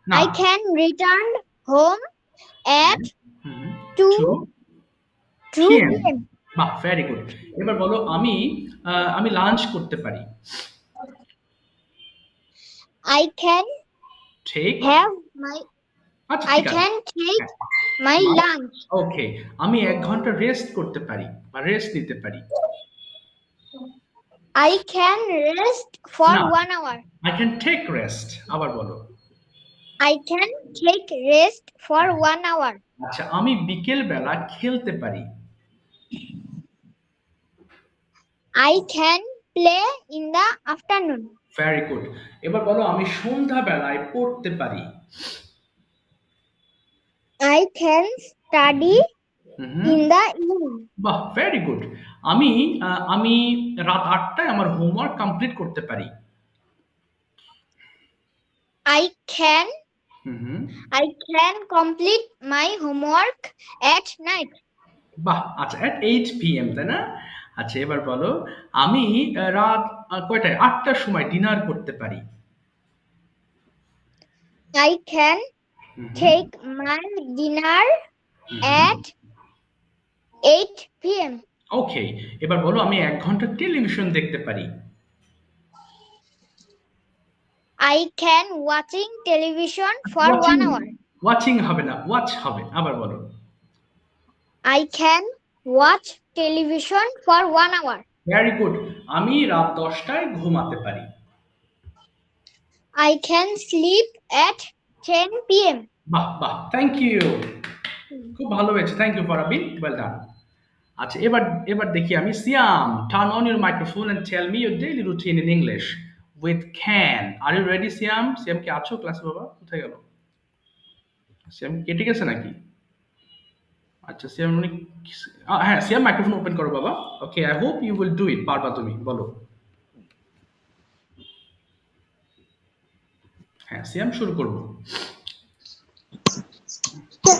না। I can return home at 2 p.m. বাহ, ভেরি গুড। এবার বলো, আমি লাঞ্চ করতে পারি। I can ঠিক have my আচ্ছা, I ঠিক আছে। can take my lunch. ওকে, আমি 1 ঘন্টা রেস্ট করতে পারি বা রেস্ট নিতে পারি। I can rest for No. 1 hour. I can take rest. আবার বলো। I can take rest for 1 hour. আচ্ছা, আমি বিকেল বেলা খেলতে পারি। I can play in the afternoon. Very good. এবার বলো, আমি সন্ধ্যা বেলায় পড়তে পারি। I can study in the evening. বাহ, ভেরি গুড। আমি রাত 8টায় আমার হোমওয়ার্ক কমপ্লিট করতে পারি। I can complete my homework at night. বাহ, আচ্ছা, at 8 p.m. তাই না? আচ্ছা, এবার বলো, আমি রাত কয়টায় 8টার সময় ডিনার করতে পারি। I can take my dinner at 8 p.m. ওকে, এবার বলো, আমি 1 ঘন্টা টেলিভিশন দেখতে পারি। I can watching television for 1 hour. Watching হবে না, ওয়াচ হবে। আবার বলো। I can watch television for 1 hour. Very good. আমি রাত 10টায় ঘুমাতে পারি। I can sleep at 10 p.m. বাহ বাহ, থ্যাংক ইউ, খুব ভালো হয়েছে, thank you Farabin, well done. আচ্ছা, এবার দেখি আমি। Siam, turn on your microphone and tell me your daily routine in English with can. Are you ready Siam? Siam কি আছো ক্লাসে বাবা? কোথায় গেল? সিয়াম কেটে গেছে নাকি? আচ্ছা সিয়াম হ্যাঁ, সিয়াম মাইক্রোফোন ওপেন করো বাবা। Okay, I hope you will do it. পারবা তুমি, বলো। হ্যাঁ সিয়াম, শুরু করবো।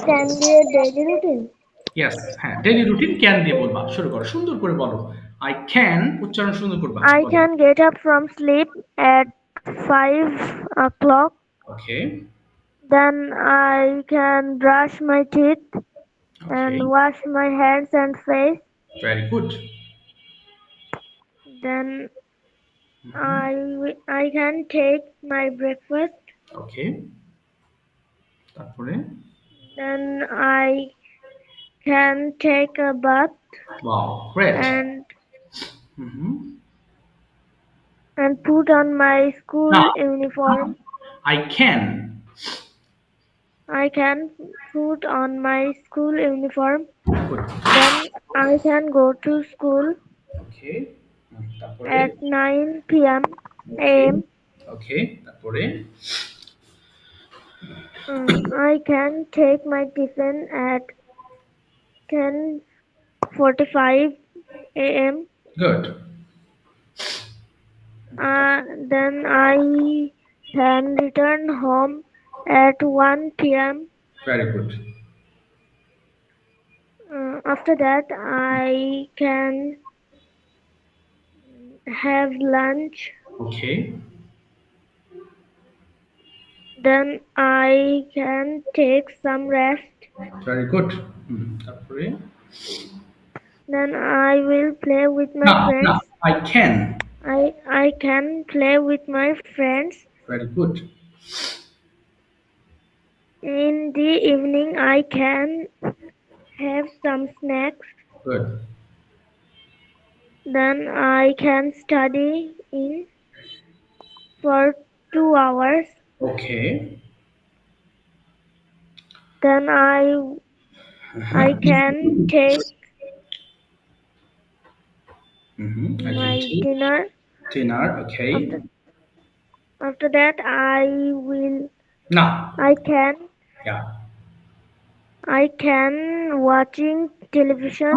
Can be a daily routine. Yes, হ্যাঁ, ডেইলি রুটিন ক্যান দিয়ে বলবা। শুরু করো, সুন্দর করে বলো। আই ক্যান, উচ্চারণ সুন্দর করবা। I can get up from sleep at 5 o'clock. Okay, Then I can brush my teeth and okay, wash my hands and face. Very good. Then I can take my breakfast. ওকে, তারপরে? Then I can take a bath wow, great. and put on my school Now- uniform. I can Put on my school uniform. good. Then I can go to school ওকে, তারপরে? at 9 p.m. a.m. ওকে, তারপরে? I can take my tiffin at 10:45 a.m. Good. Then I can return home at 1 p.m. Very good. After that, I can have lunch. Okay. Then I can take some rest. Very good. তারপরে? Then I will play with my No, friends. I can. I can play with my friends. Very good. In the evening, I can have some snacks. Good. Then I can study for 2 hours. Okay. Then I can take I my can take dinner. dinner. Okay. After that, No. Yeah. I can watching television.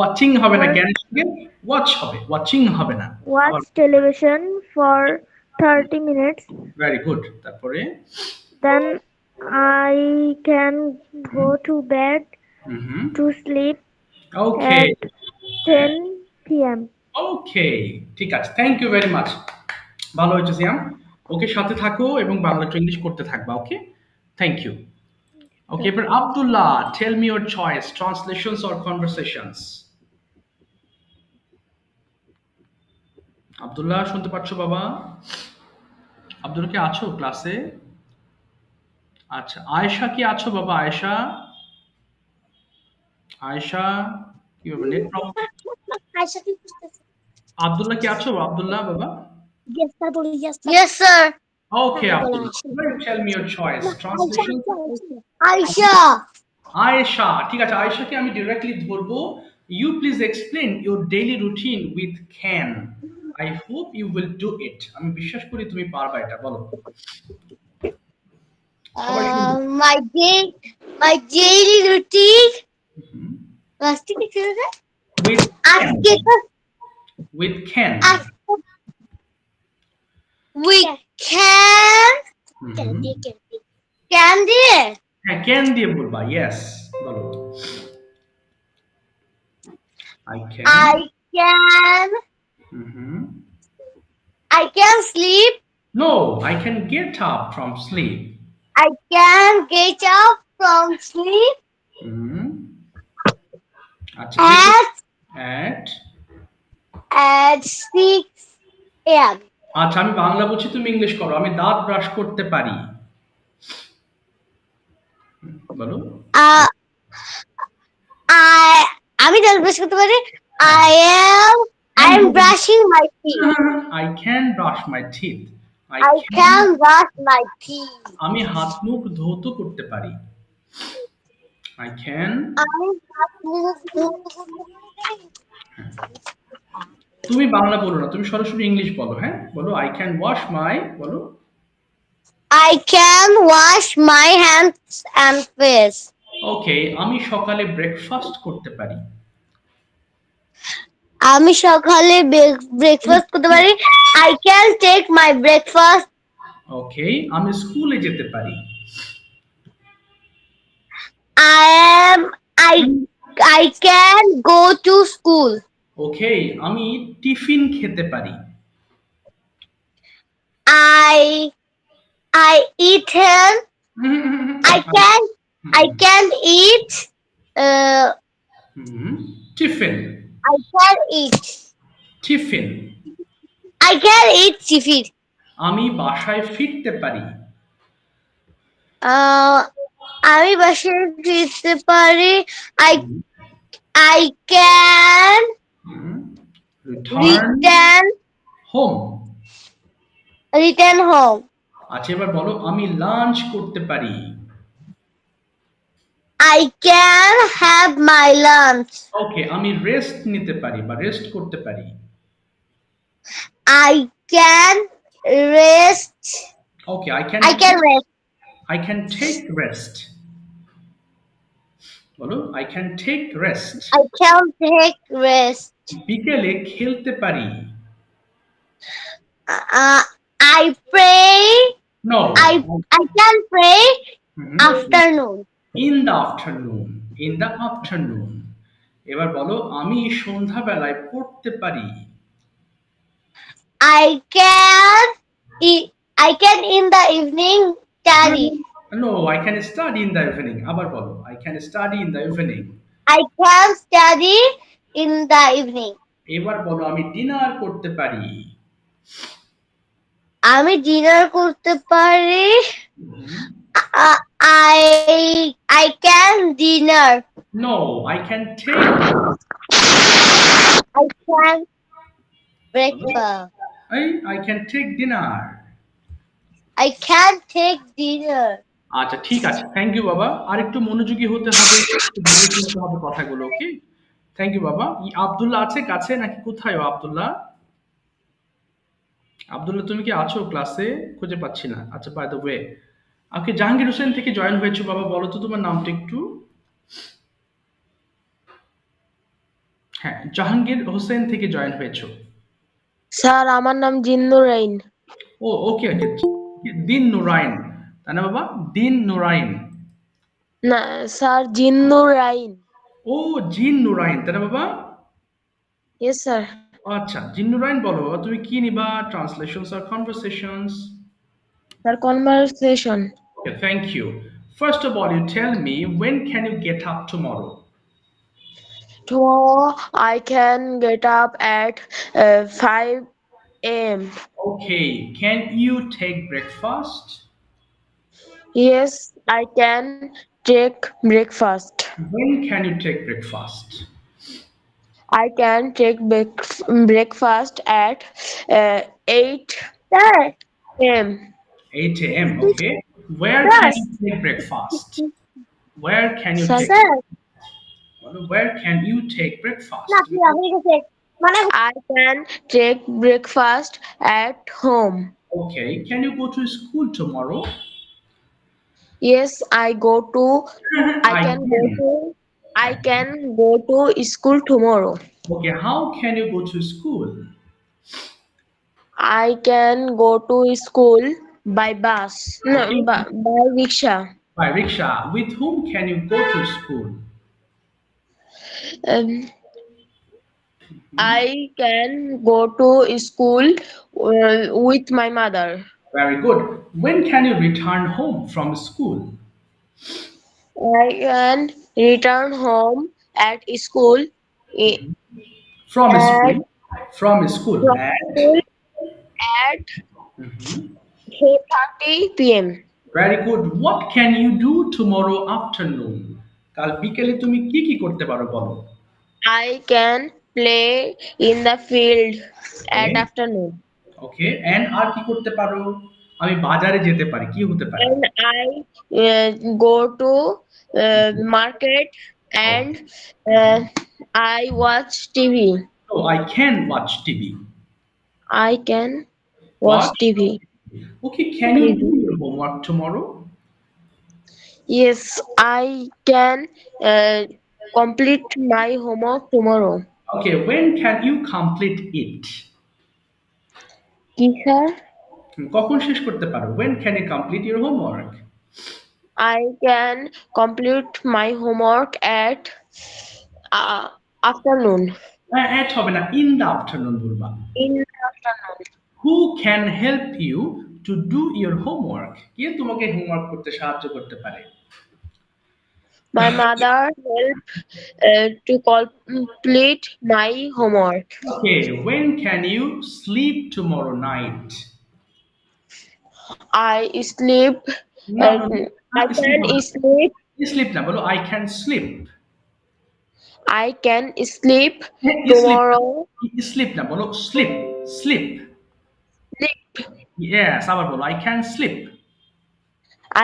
Watching হবে না, জ্ঞানের সঙ্গে watch হবে, watching হবে না। Watch television for 30 minutes. Very good. তারপরে? Then I can go to bed to sleep Okay. at 10 p.m. Okay, ঠিক আছে, থ্যাংক ইউ ভেরি মাচ, ভালো হয়েছে সিয়াম। ওকে, সাথে থাকো এবং বাংলা টু ইংলিশ করতে থাকবা। ওকে, থ্যাংক ইউ। ওকে, এবার Abdullah, tell me your choice, translations or conversations. Abdullah, শুনতে পাচ্ছ বাবা? আব্দুল্লাহ কি আছো ক্লাসে? আচ্ছা, আয়েশা কি আছো বাবা? আয়েশা কি বাবা, নেট প্রবলেম? আব্দুল্লাহ কি আছো? আব্দুল্লাহ বাবা? Yes, sir. Okay, Abdullah, tell me your choice. Translation? Aisha. Aisha, ঠিক আছে, আয়েশাকে আমি ডিরেক্টলি ধরবো। You please explain your daily routine with can. I hope you will do it. আমি বিশ্বাস করি তুমি পারবা এটা, বলো। My daily routine. With can. We can. Can দিয়ে? হ্যাঁ, can দিয়ে বলবা। Yes, বলো। I can. I can sleep. No, I can get up from sleep. I can get up from sleep আচ্ছা, at 6 a.m. আচ্ছা আমি বাংলা বলছি, তুমি ইংলিশ করো। আমি দাঁত ব্রাশ করতে পারি। বলো। আহ, আমি দাঁত ব্রাশ করতে পারি। I am brushing my teeth. I can brush my teeth. I can brush my teeth. আমি হাত মুখ ধৌত করতে পারি। I can. আমি হাত মুখ ধুতে পারি। তুমি বাংলা বলো না, তুমি সরাসরি ইংলিশ বলো। হ্যাঁ বলো, I can wash my, বলো। I can wash my hands and face. ওকে, আমি সকালে ব্রেকফাস্ট করতে পারি। আমি সকালে ব্রেকফাস্ট করতে পারি। I can take my breakfast. ওকে, আমি স্কুলে যেতে পারি। I can go to school. ওকে, আমি টিফিন খেতে পারি। I eat him. I can eat. Tiffin. I can eat. Tiffin. I can eat tiffin. আমি বাসায় ফিরতে পারি। আমি বাসায় ফিরতে পারি। I can return home. return home. আচ্ছা এবার বলো, আমি লাঞ্চ করতে পারি। I can have my lunch. ওকে, আমি রেস্ট নিতে পারি বা রেস্ট করতে পারি। I can rest. Okay, I can rest. I can take rest. বলো, I can take rest. I can take rest. বিকেলে খেলতে পারি। I pray. No. I can pray afternoon. In the afternoon. In the afternoon. এবার বলো, আমি সন্ধ্যাবেলায় পড়তে পারি। I can in the evening study. No, I can study in the evening. আবার বলো, I can study in the evening. I can study in the evening. এবার বলো, আমি ডিনার করতে পারি। আমি ডিনার করতে পারি। I can dinner. No, I can take. I can breakfast. I can take dinner. I can take dinner. আচ্ছা ঠিক আছে, থ্যাংক ইউ বাবা। আর একটু মনোযোগী হতে হবে, একটু ভেবে চিনতে হবে কথাগুলো। ওকে, থ্যাংক ইউ বাবা। আব্দুল্লাহ আছে কাছে নাকি কোথায়? আব্দুল্লাহ, আব্দুল্লাহ তুমি কি আছো ক্লাসে? খুঁজে পাচ্ছি না। আচ্ছা, বাই দ্য ওয়ে, ওকে, জাহাঙ্গীর হোসেন থেকে জয়েন হয়েছো বাবা, বলো তো তোমার নামটা একটু। হ্যাঁ, জাহাঙ্গীর হোসেন থেকে জয়েন হয়েছো। স্যার আমার নাম জিন্নুরাইন। ও ওকে ওকে, দিন নুরাইন, তাই না বাবা? দিন নুরাইন। না স্যার, জিন্নুরাইন। ও জিন নুরাইন, তাই না বাবা? Yes sir. আচ্ছা জিন নুরাইন, বলো বাবা তুমি কি নিবা, ট্রান্সলেশনস আর conversations? Sir conversation. Okay, thank you. First of all, you tell me, when can you get up tomorrow? Tomorrow I can get up at 5 a.m. Okay, can you take breakfast? Yes, I can take breakfast. When can you take breakfast? I can take breakfast at 8 a.m. 8 a.m. Okay. Where can you take breakfast? Where can you Sir. take? Where can you take breakfast? I can take breakfast at home. Okay. Can you go to school tomorrow? Yes, I can go to school tomorrow. Okay. How can you go to school? I can go to school by bus. No, Okay. by rickshaw. By rickshaw. With whom can you go to school? I can go to school with my mother. Very good. When can you return home from school? I can return home at school From school. From school. at 4:30 p.m. Very good. What can you do tomorrow afternoon? কাল বিকেলে তুমি কি কি করতে পারো বলো? I can play in the field at Okay. afternoon. Okay. And আর কি করতে পারো? আমি বাজারে যেতে পারি, কি হতে পারে? And I go to market and I watch TV. Oh, I can watch TV. I can watch What? TV. Okay, can you do your homework tomorrow? Yes, I can complete my homework tomorrow. Okay, when can you complete it? কি স্যার? কখন শেষ করতে পারো? When can you complete your homework? I can complete my homework at afternoon. At হবে না, in the afternoon বলবা। In the afternoon. Who can help you to do your homework? কে তোমাকে হোমওয়ার্ক করতে সাহায্য করতে পারে? My mother helped to complete my homework. Okay, when can you sleep tomorrow night? I sleep. No, I can sleep. Sleep না, বলো I can sleep. I can sleep Sleep. tomorrow. Sleep না, বলো sleep. Sleep. Sleep. Yes, আবার বলো I can sleep.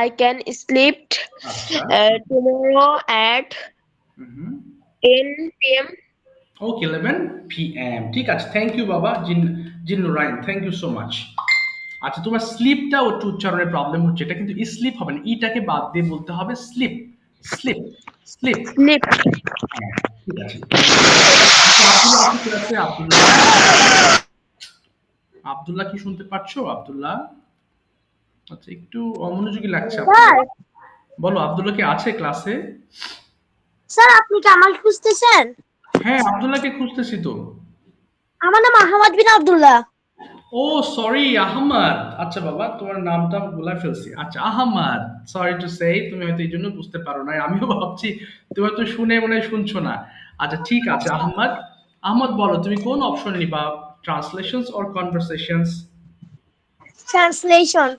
I can sleep tomorrow at 10 p.m. Okay, 11 p.m. ঠিক আছে, থ্যাংক ইউ বাবা Zinnurain, thank you so much. আচ্ছা, তোমার স্লিপটা একটু উচ্চারণের প্রবলেম হচ্ছে, এটা কিন্তু স্লিপ হবে না, ইটাকে বাদ দিয়ে বলতে হবে স্লিপ স্লিপ স্লিপ। Sleep. ঠিক আছে। আব্দুল্লাহ, আব্দুল্লাহ কি শুনতে পাচ্ছো? আব্দুল্লাহ, আচ্ছা একটু অমনোযোগী লাগছে। বলো, আব্দুল্লাহ কি আছে ক্লাসে? স্যার আপনি কি আমাকে খুঁজতেছেন? হ্যাঁ, আব্দুল্লাহকে খুঁজতেছি তো। আমার নাম আহমদ বিন আব্দুল্লাহ। ও সরি, আহমদ। আচ্ছা বাবা, তোমার নামটা ভুলে ফেলছি। আচ্ছা আহমদ, সরি টু সে, তুমি হয়তো এই জন্য বুঝতে পারো না, আমিও ভাবছি তুমি হয়তো শুনে মনে হয় শুনছো না। আচ্ছা ঠিক আছে আহমদ। আহমদ বলো, তুমি কোন অপশন নিবা, translations or conversations? Translation.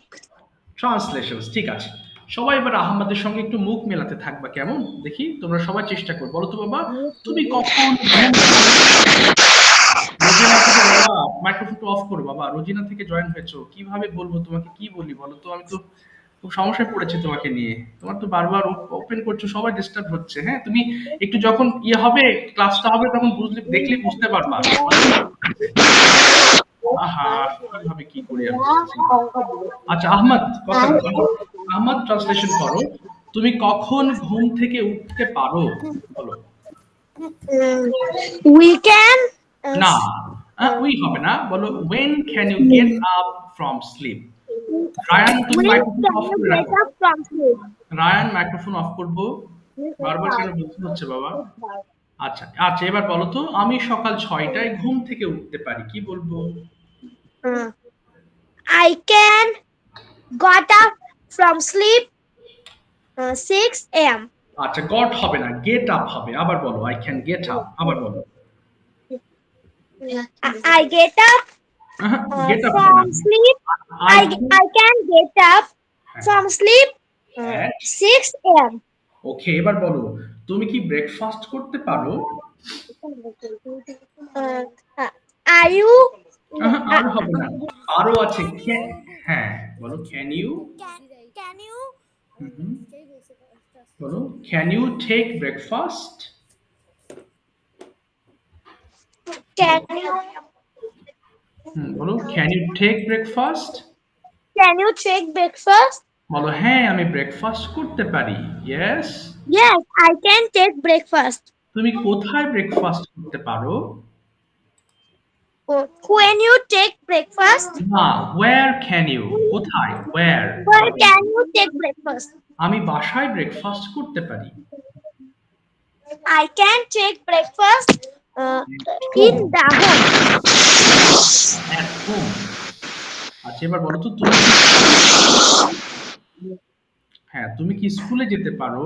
Translations, ঠিক আছে। সবাই এবার আহমদের সঙ্গে একটু মুখ মেলাতে থাকবা, কেমন? দেখি তোমরা সবাই চেষ্টা করো। বলো তো বাবা, তুমি কখন মাইক্রোফোনটা অফ করো বাবা, রোজিনা থেকে জয়েন হয়েছো, কিভাবে বলবো তোমাকে, কি বলি বলো তো? আমি তো খুব সমস্যায় পড়েছি তোমাকে নিয়ে, তোমার তো বারবার ওপেন করছো, সবাই ডিস্টার্ব হচ্ছে। হ্যাঁ, তুমি একটু যখন হবে ক্লাসটা হবে তখন দেখলে বুঝতে পারবা। আহা, কিভাবে কি করি আমি। আচ্ছা আহমদ, কথা আহমদ ট্রান্সলেশন করো, তুমি কখন ঘুম থেকে উঠতে পারো বলো। We can না, উই হবে না, বলো when can you get up from sleep? Rayan, তুমি মাইক্রোফোন অফ করে রাখো। রায়ান, মাইক্রোফোন অফ করবো, বারবার কেন বলতে হচ্ছে বাবা? আচ্ছা আচ্ছা, এবার বলো তো, আমি সকাল 6টায় ঘুম থেকে উঠতে পারি, কি বলবো? I can got up from sleep 6 a.m. আচ্ছা, গট হবে না, গেট আপ হবে। আবার বলো, I can get up, আবার বলো। I get up get up from sleep. I can get up from sleep 6 a.m. ওকে, এবার বলো, তুমি কি ব্রেকফাস্ট করতে পারো? Are you আর হবে না, আরো আছে। হ্যাঁ বলো, can you বলো, can you take breakfast? বলো, can you take breakfast? Can you take breakfast? বলো, হ্যাঁ আমি ব্রেকফাস্ট করতে পারি। Yes, Yes, I can take breakfast. তুমি কোথায় ব্রেকফাস্ট করতে পারো? When you take breakfast? না, where can you? কোথায়? Where? Where can you take breakfast? আমি বাসায় ব্রেকফাস্ট করতে পারি। I can take breakfast in the home. At home. আচ্ছা, এবার বলো তো, তুমি হ্যাঁ তুমি কি স্কুলে যেতে পারো?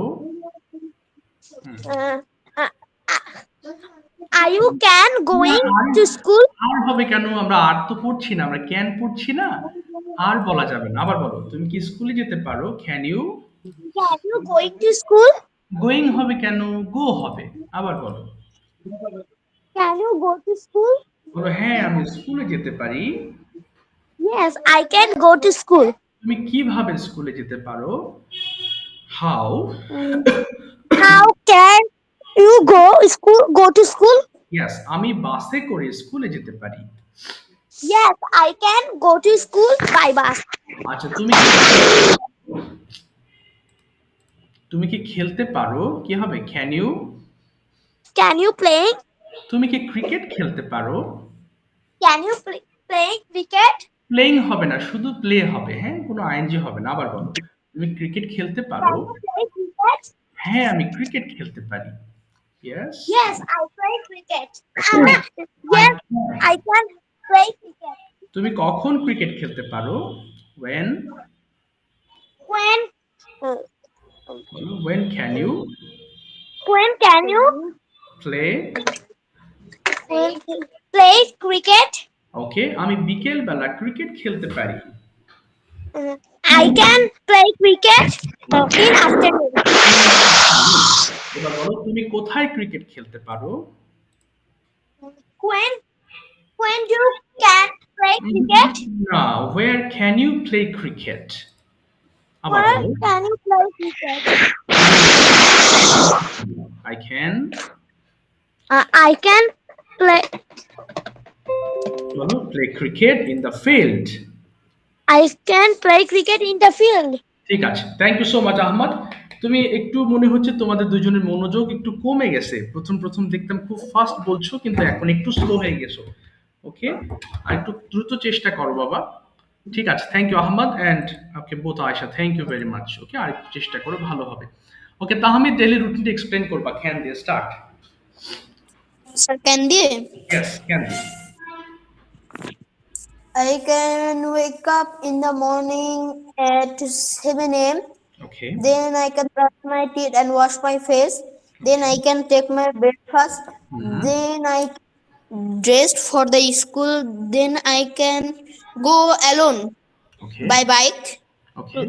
Are you can going to school? আর হবে কেন? আমরা আর তো পড়ছি না, আমরা ক্যান পড়ছি না, আর বলা যাবে না। আবার বলো, তুমি কি স্কুলে যেতে পারো? Can you? Can you going to school? Going হবে কেন? গো হবে। আবার বলো, Can you go to school? বলো হ্যাঁ আমি স্কুলে যেতে পারি। Yes, I can go to school. তুমি কিভাবে স্কুলে যেতে পারো? How? How can you go to school? Yes, আমি বাসে করে স্কুলে যেতে পারি। Yes, I can go to school by bus. আচ্ছা, তুমি কি খেলতে পারো? কি হবে? Can you? Can you play? তুমি কি ক্রিকেট খেলতে পারো? Can you play cricket? Playing হবে না, শুধু প্লে হবে। হ্যাঁ, কোনো আইএনজি হবে না। আবার বলো, তুমি ক্রিকেট খেলতে পারো? Can you play cricket? হ্যাঁ আমি ক্রিকেট খেলতে পারি। Yes. Yes, I play cricket. Yes, I can play cricket. তুমি কখন ক্রিকেট খেলতে পারো? when? When বলো, when can you can you play? play cricket? ওকে, আমি বিকেল বেলা ক্রিকেট খেলতে পারি। I can play cricket in afternoon. এবার বলো, তুমি কোথায় ক্রিকেট খেলতে পারো? When you can play cricket? না, where can you play cricket? আবার Where বলো, can you play cricket? I can। I can play. বলো, play cricket in the field। I can play cricket in the field. ঠিক আছে, thank you so much Ahmad. তুমি একটু মনে হচ্ছে তোমাদের দুজনের মনোযোগ একটু কমে গেছে। প্রথম দেখতাম খুব ফাস্ট বলছো, কিন্তু এখন একটু স্লো হয়ে গেছো। ওকে, আর একটু দ্রুত চেষ্টা করো বাবা। ঠিক আছে, thank you Ahmad and okay both Ayesha, thank you very much. Okay, আর একটু চেষ্টা করো, ভালো হবে। ওকে, তাহমিদ ডেইলি রুটিনটা এক্সপ্লেইন করবা। ক্যান দিয়ে স্টার্ট। স্যার ক্যান দিয়ে ইয়েস, ক্যান দিয়ে। I can wake up in the morning at 7 a.m. Okay, Then I can brush my teeth and wash my face. Then I can take my breakfast. Then I dressed for the school. Then I can go alone okay, by bike. Okay,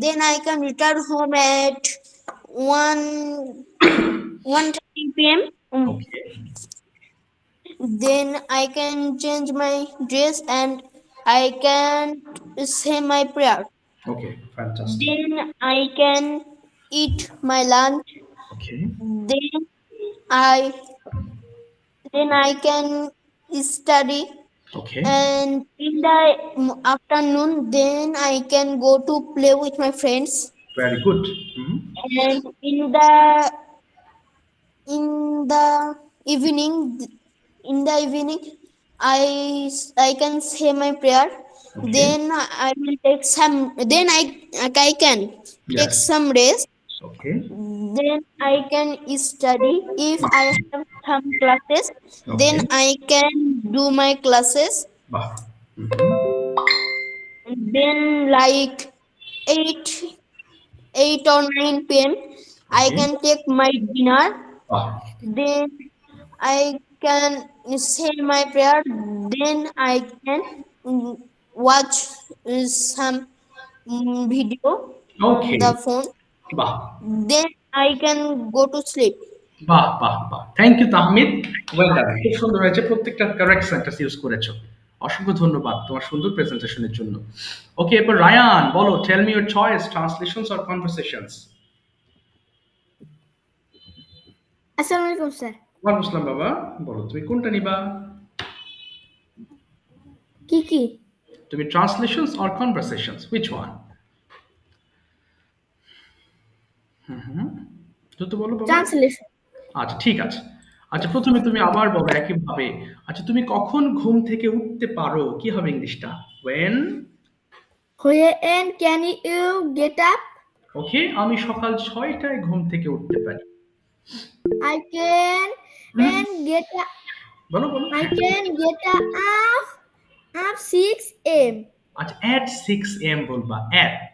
Then I can return home at 1:30 p.m. Okay, Then I can change my dress and I can say my prayer. Okay, fantastic. Then I can eat my lunch. Okay, Then I can study. Okay, And in the afternoon, then I can go to play with my friends. Very good. And in the evening, I can say my prayer. Okay. Then I will take some. Then I can take Yes. some rest. Okay, Then I can study if I have some classes. Then I can do my classes. বাহ, Then like 8 or 9 p.m. I Okay. can take my dinner. বাহ, Then I can say my prayer. Then I can watch some video okay, on the phone. বাহ, Then I can go to sleep. বাহ, বাহ, বাহ। Thank you Tahmid, well done, খুব সুন্দর হয়েছে। প্রত্যেকটা কারেক্ট সেন্টেন্স ইউজ করেছো। অসংখ্য ধন্যবাদ তোমার সুন্দর প্রেজেন্টেশনের জন্য। ওকে, এরপর রায়ান, বলো, tell me your choice, translations or conversations. আসসালামু আলাইকুম স্যার। ওয়ালাইকুম আসসালাম বাবা, বলো তুমি কোনটা নিবা? কি তুমি translations or conversations, which one? তো বলো বাবা। ট্রান্সলেশন। আচ্ছা, ঠিক আছে। আচ্ছা, প্রথমে তুমি আবার বলো একইভাবে। আচ্ছা, তুমি কখন ঘুম থেকে উঠতে পারো? কি হবে ইংলিশটা? when? When can you get up? ওকে, আমি সকাল 6টায় ঘুম থেকে উঠতে পারি। I can get up. বলো। I can get up 6 a.m. আচ্ছা, at 6 am বলবা, at।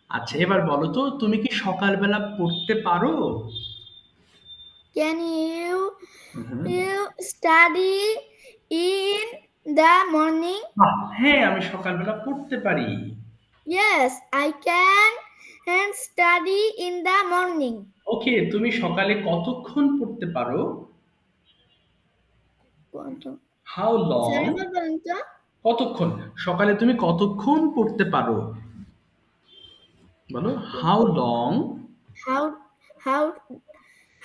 আচ্ছা, এবার বলো তো, তুমি কি সকালবেলা পড়তে পারো? Can you Mhm. study in the morning? বাহ, হ্যাঁ আমি সকালবেলা পড়তে পারি। Yes, I can and study in the morning. ওকে, তুমি সকালে কতক্ষণ পড়তে পারো? How long? কতক্ষণ? সকালে তুমি কতক্ষণ পড়তে পারো? বলো how long?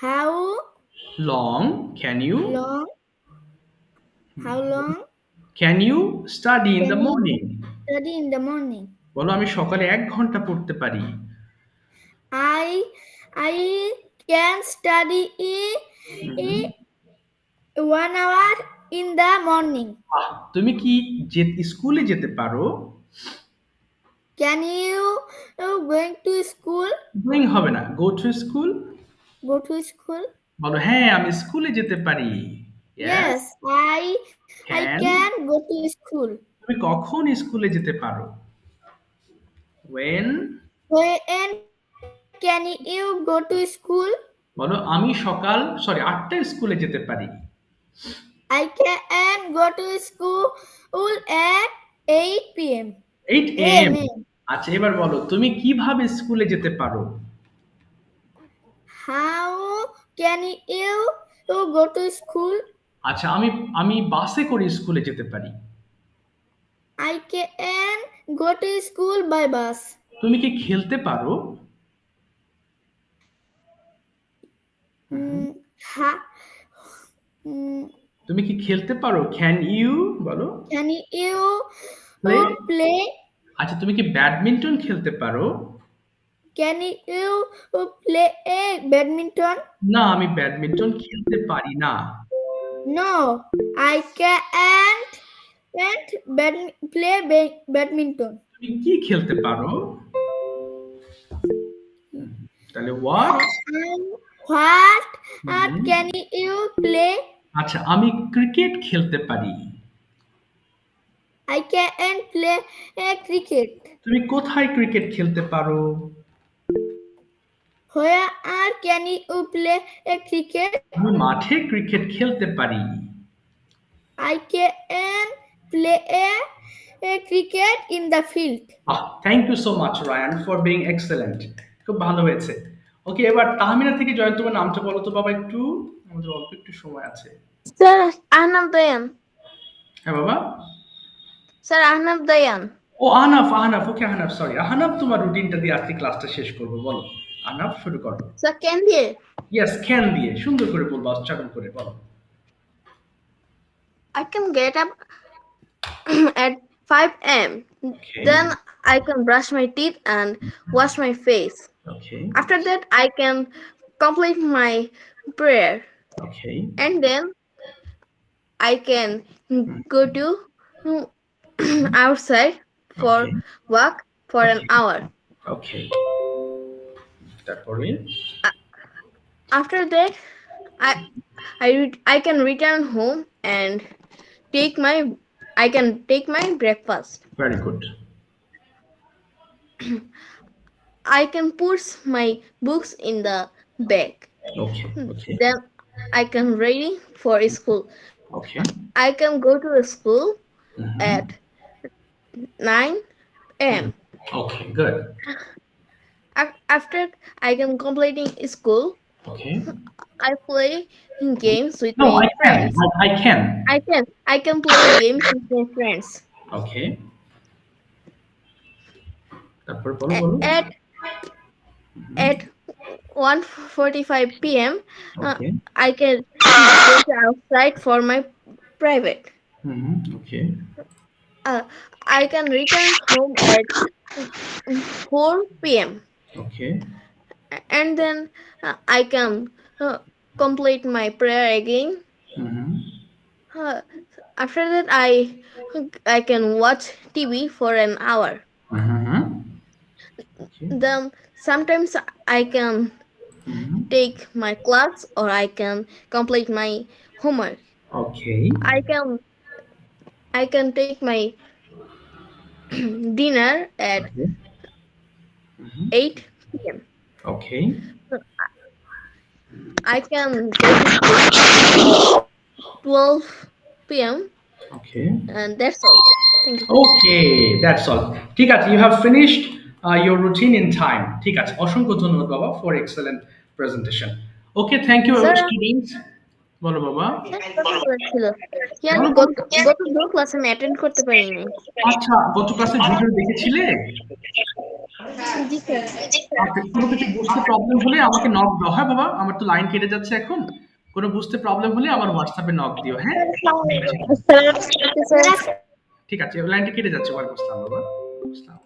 How long can you? long? How long can you study in the Can you- morning? study in the morning? বলো আমি সকালে 1 ঘন্টা পড়তে পারি। I can study hmm. 1 hour in the morning. বাহ, তুমি কি স্কুলে যেতে পারো? Can you going to school? Going হবে না, গো to school. Go to school? বলো হ্যাঁ আমি স্কুলে যেতে পারি। Yes, I can go to school. তুমি কখন স্কুলে যেতে পারো? when? When can you go to school? বলো আমি সকাল 8টায় স্কুলে যেতে পারি। I can go to school at 8 p.m. 8 am। আচ্ছা এবার বলো তুমি কিভাবে স্কুলে যেতে পারো? How can you go to school? আচ্ছা আমি বাসে করে স্কুলে যেতে পারি। I can go to school by bus. তুমি কি খেলতে পারো? Ha- mm, তুমি কি খেলতে পারো? Can you? বলো। Can you Play? play? আচ্ছা তুমি কি ব্যাডমিন্টন খেলতে পারো? Can you play a badminton? না আমি ব্যাডমিন্টন খেলতে পারি না। No, I can't play badminton. তুমি কি খেলতে পারো? তাহলে what? What Mhm. can you play? আচ্ছা আমি ক্রিকেট খেলতে পারি। I can play a cricket. তুমি কোথায় ক্রিকেট খেলতে পারো? Where can you play a cricket? আমি মাঠে ক্রিকেট খেলতে পারি। I can play a cricket in the field. Thank you so much Rayan for being excellent. খুব ভালো হয়েছে। ওকে এবার তাহমিনা থেকে জয়েন তোমার নামটা বলো তো বাবা একটু, আমাদের অল্প একটু সময় আছে। Sir, Ahnaf Dayan. হ্যাঁ বাবা। Sir, Ahnaf Dayan. ও আহনাফ ওকে আহনাফ সরি আহনাফ তোমার রুটিনটা দিয়ে আজকে ক্লাসটা শেষ করবো বলো। আহনাফ শুরু করো। Sir, can দিয়ে? ইয়েস ক্যান দিয়ে সুন্দর করে বলবো উচ্চারণ করে বলো। I can get up at 5 a.m. Okay. Then I can brush my teeth and wash my face. Okay. After that, I can complete my prayer. Okay. And then I can go to outside for Okay. walk for an hour. Okay. তারপরে After that, I can return home and I can take my breakfast. very good. I can put my books in the bag. Okay. Okay. Then I can ready for school. Okay. I can go to school Mhm. at 9 a.m. Okay. Good. After I can completing school, Okay. I play games with No, my I can. friends. I can. I can play games with my friends. Okay. তারপর বলো। At 1:45 p.m. Okay. I can go outside for my private. Okay. I can return home at 4 p.m. Okay. and then I can complete my prayer again. After that, I can watch TV for an hour. Okay. Then sometimes I can take my class or I can complete my homework. Okay. I can take my dinner at Okay. 8 p.m. Okay. I can go to 12 p.m. Okay. and that's all. Thank you. Okay, that's all. ঠিক আছে, you have finished your routine in time. ঠিক আছে, অসংখ্য ধন্যবাদ বাবা for excellent presentation. Okay, thank you Sir. students. বলো বাবা। ছিল কি আমি গত দুটো ক্লাস আমি অ্যাটেন্ড করতে পারিনি। আচ্ছা, গত ক্লাসে ভিডিও দেখেছিলে? জি স্যার। আচ্ছা, কোনো কিছু বুঝতে প্রবলেম হলে আমাকে নক দাও, হ্যাঁ বাবা? আমার তো লাইন কেটে যাচ্ছে এখন। কোনো বুঝতে প্রবলেম হলে আমার হোয়াটসঅ্যাপে নক দিও, হ্যাঁ? স্যার ঠিক আছে, লাইনটা কেটে যাচ্ছে। ওয়ালাইকুম আসসালাম বাবা। আসসালাম।